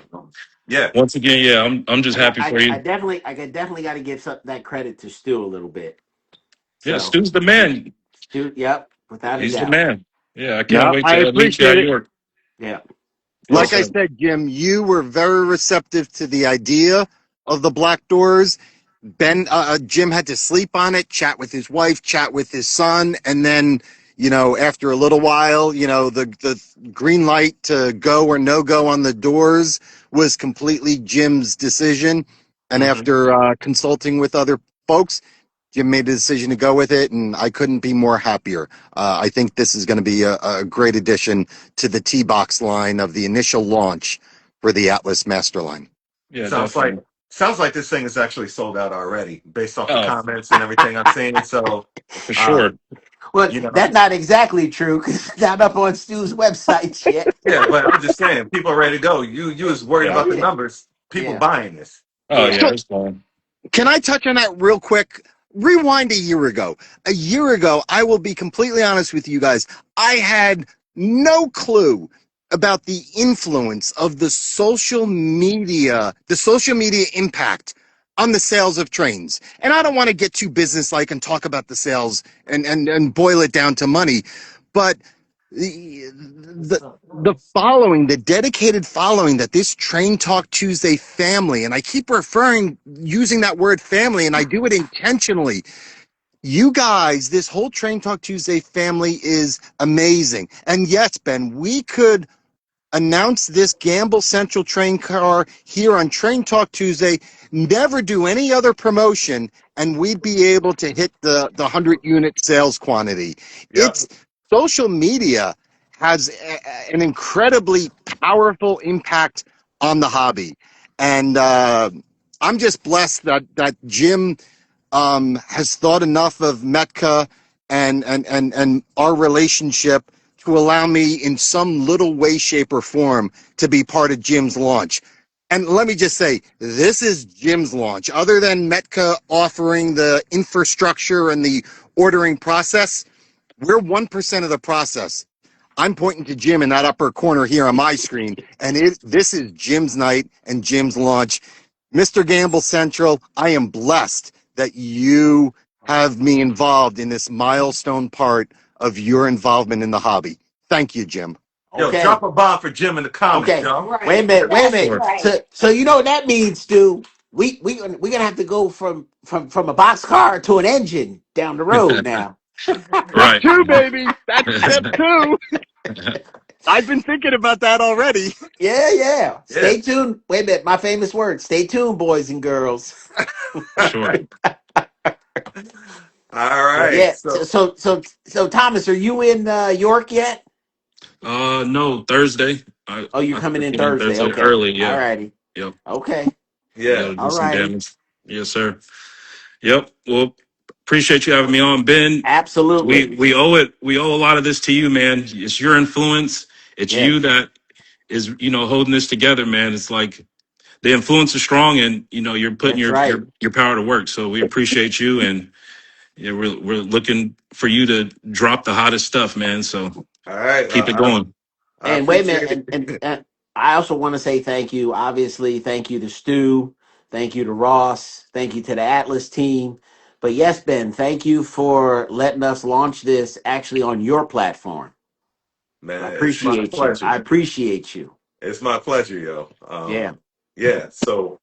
yeah. once again, yeah, I'm just happy for you. I definitely got to give that credit to Stu a little bit. Yeah, So, Stu's the man. Stu, yep, without a He's the doubt. man. Yeah, I can't No, wait I to meet you appreciate at it. York. Yeah. Like I ASAP. said, Jim, you were very receptive to the idea of the black doors. Jim had to sleep on it, chat with his wife, chat with his son, and then, after a little while, the green light to go or no go on the doors was completely Jim's decision. And Hmm. after consulting with other folks, Jim made a decision to go with it, and I couldn't be more happier. I think this is going to be a great addition to the T-Box line of the initial launch for the Atlas Master line. Yeah, Sounds like definitely. sounds like this thing is actually sold out already, based off the Oh, comments and everything I'm seeing. So, for sure. um, Well, you know, that's not exactly true because it's not up on Stu's website yet. yeah. But I'm just saying, people are ready to go. You was worried Yeah. about Oh the yeah, numbers. People yeah, buying this. Oh yeah. yeah, So it's fine. can I touch on that real quick? Rewind a year ago. A year ago, I will be completely honest with you guys. I had no clue about the influence of the social media impact on the sales of trains. And I don't want to get too businesslike and talk about the sales and boil it down to money, but the following, the dedicated following that this Train Talk Tuesday family, and I keep using that word family, and I do it intentionally. You guys, this whole Train Talk Tuesday family is amazing. And yes, Ben, we could announce this Gamble Central train car here on Train Talk Tuesday, never do any other promotion, and we'd be able to hit the 100-unit sales quantity. Yep. It's social media has an incredibly powerful impact on the hobby. And I'm just blessed that Jim has thought enough of Metka and our relationship to allow me in some little way, shape, or form to be part of Jim's launch. And let me just say, this is Jim's launch. Other than Metka offering the infrastructure and the ordering process, we're 1% of the process. I'm pointing to Jim in that upper corner here on my screen, and this is Jim's night and Jim's launch. Mr. Gamble Central, I am blessed that you have me involved in this milestone part of your involvement in the hobby. Thank you, Jim. Yo, Okay. drop a bomb for Jim in the comments, Okay. y'all. Wait a Right. minute. Wait a That's minute. Sure. right. So you know what that means, Stu? We're gonna have to go from a box car to an engine down the road now. Step Right. two, baby. That's step two. I've been thinking about that already. Yeah, yeah. Yeah. Stay tuned. Wait a minute. My famous word. Stay tuned, boys and girls. For sure. All But right. yeah. So Thomas, are you in York yet? No, Thursday. Oh, you're I coming in came in Thursday. Thursday Okay. early. All Yeah. righty. Yep. Okay. We got Yeah. to do All some righty. damage. Yes, sir. Yep. Well, appreciate you having me on, Ben. Absolutely. We owe it. We owe a lot of this to you, man. It's your influence. It's you Yes. that is, holding this together, man. It's like the influence is strong, and you're putting That's your right. your power to work. So we appreciate you, and yeah, we're looking for you to drop the hottest stuff, man. So All right. keep it going. I And wait a minute, appreciate and it. I also want to say thank you. Obviously, thank you to Stu, thank you to Ross, thank you to the Atlas team. But yes, Ben, thank you for letting us launch this actually on your platform. I Man, it's my appreciate you. pleasure. I appreciate you. It's my pleasure, yo. Yeah. Yeah. So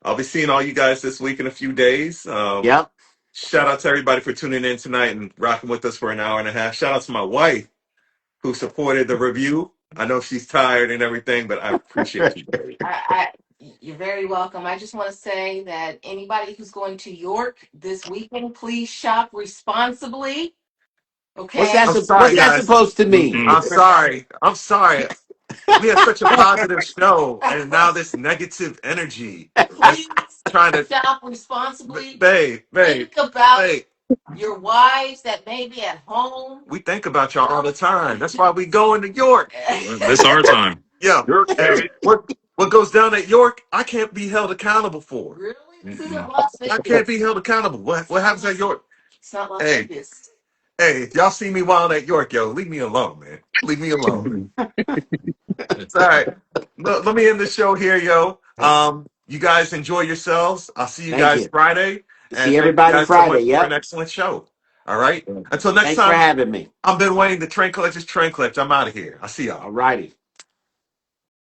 I'll be seeing all you guys this week in a few days. Yep. Shout out to everybody for tuning in tonight and rocking with us for an hour and a half. Shout out to my wife who supported the review. I know she's tired and everything, but I appreciate you, baby. You're very welcome. I just want to say that anybody who's going to York this weekend, please shop responsibly. What's Okay. that? I'm What's sorry, that guys. supposed to mean? Mm-mm. I'm sorry. I'm sorry. We had such a positive show, and now this negative energy that's Please trying to, shop responsibly. babe, Think about babe. your wives that may be at home. We think about y'all all the time. That's why we go into York. Well, this our time. Yeah. York, Hey, baby. what goes down at York, I can't be held accountable for. Really? This isn't Mm-mm. Las I Vegas. can't be held accountable. What happens at York? It's not Las Hey, Vegas. hey, if y'all see me wild at York, yo, leave me alone, man. Leave me alone. It's all right. Let me end the show here, yo. You guys enjoy yourselves. I'll see you Thank guys you. Friday. See And thank you everybody guys so Friday. much for an Yep. excellent show. All right. Until next Thanks for time, having me. I'm Ben Wayne, the Train Collector's Train Collector. I'm out of here. I'll see y'all. All righty.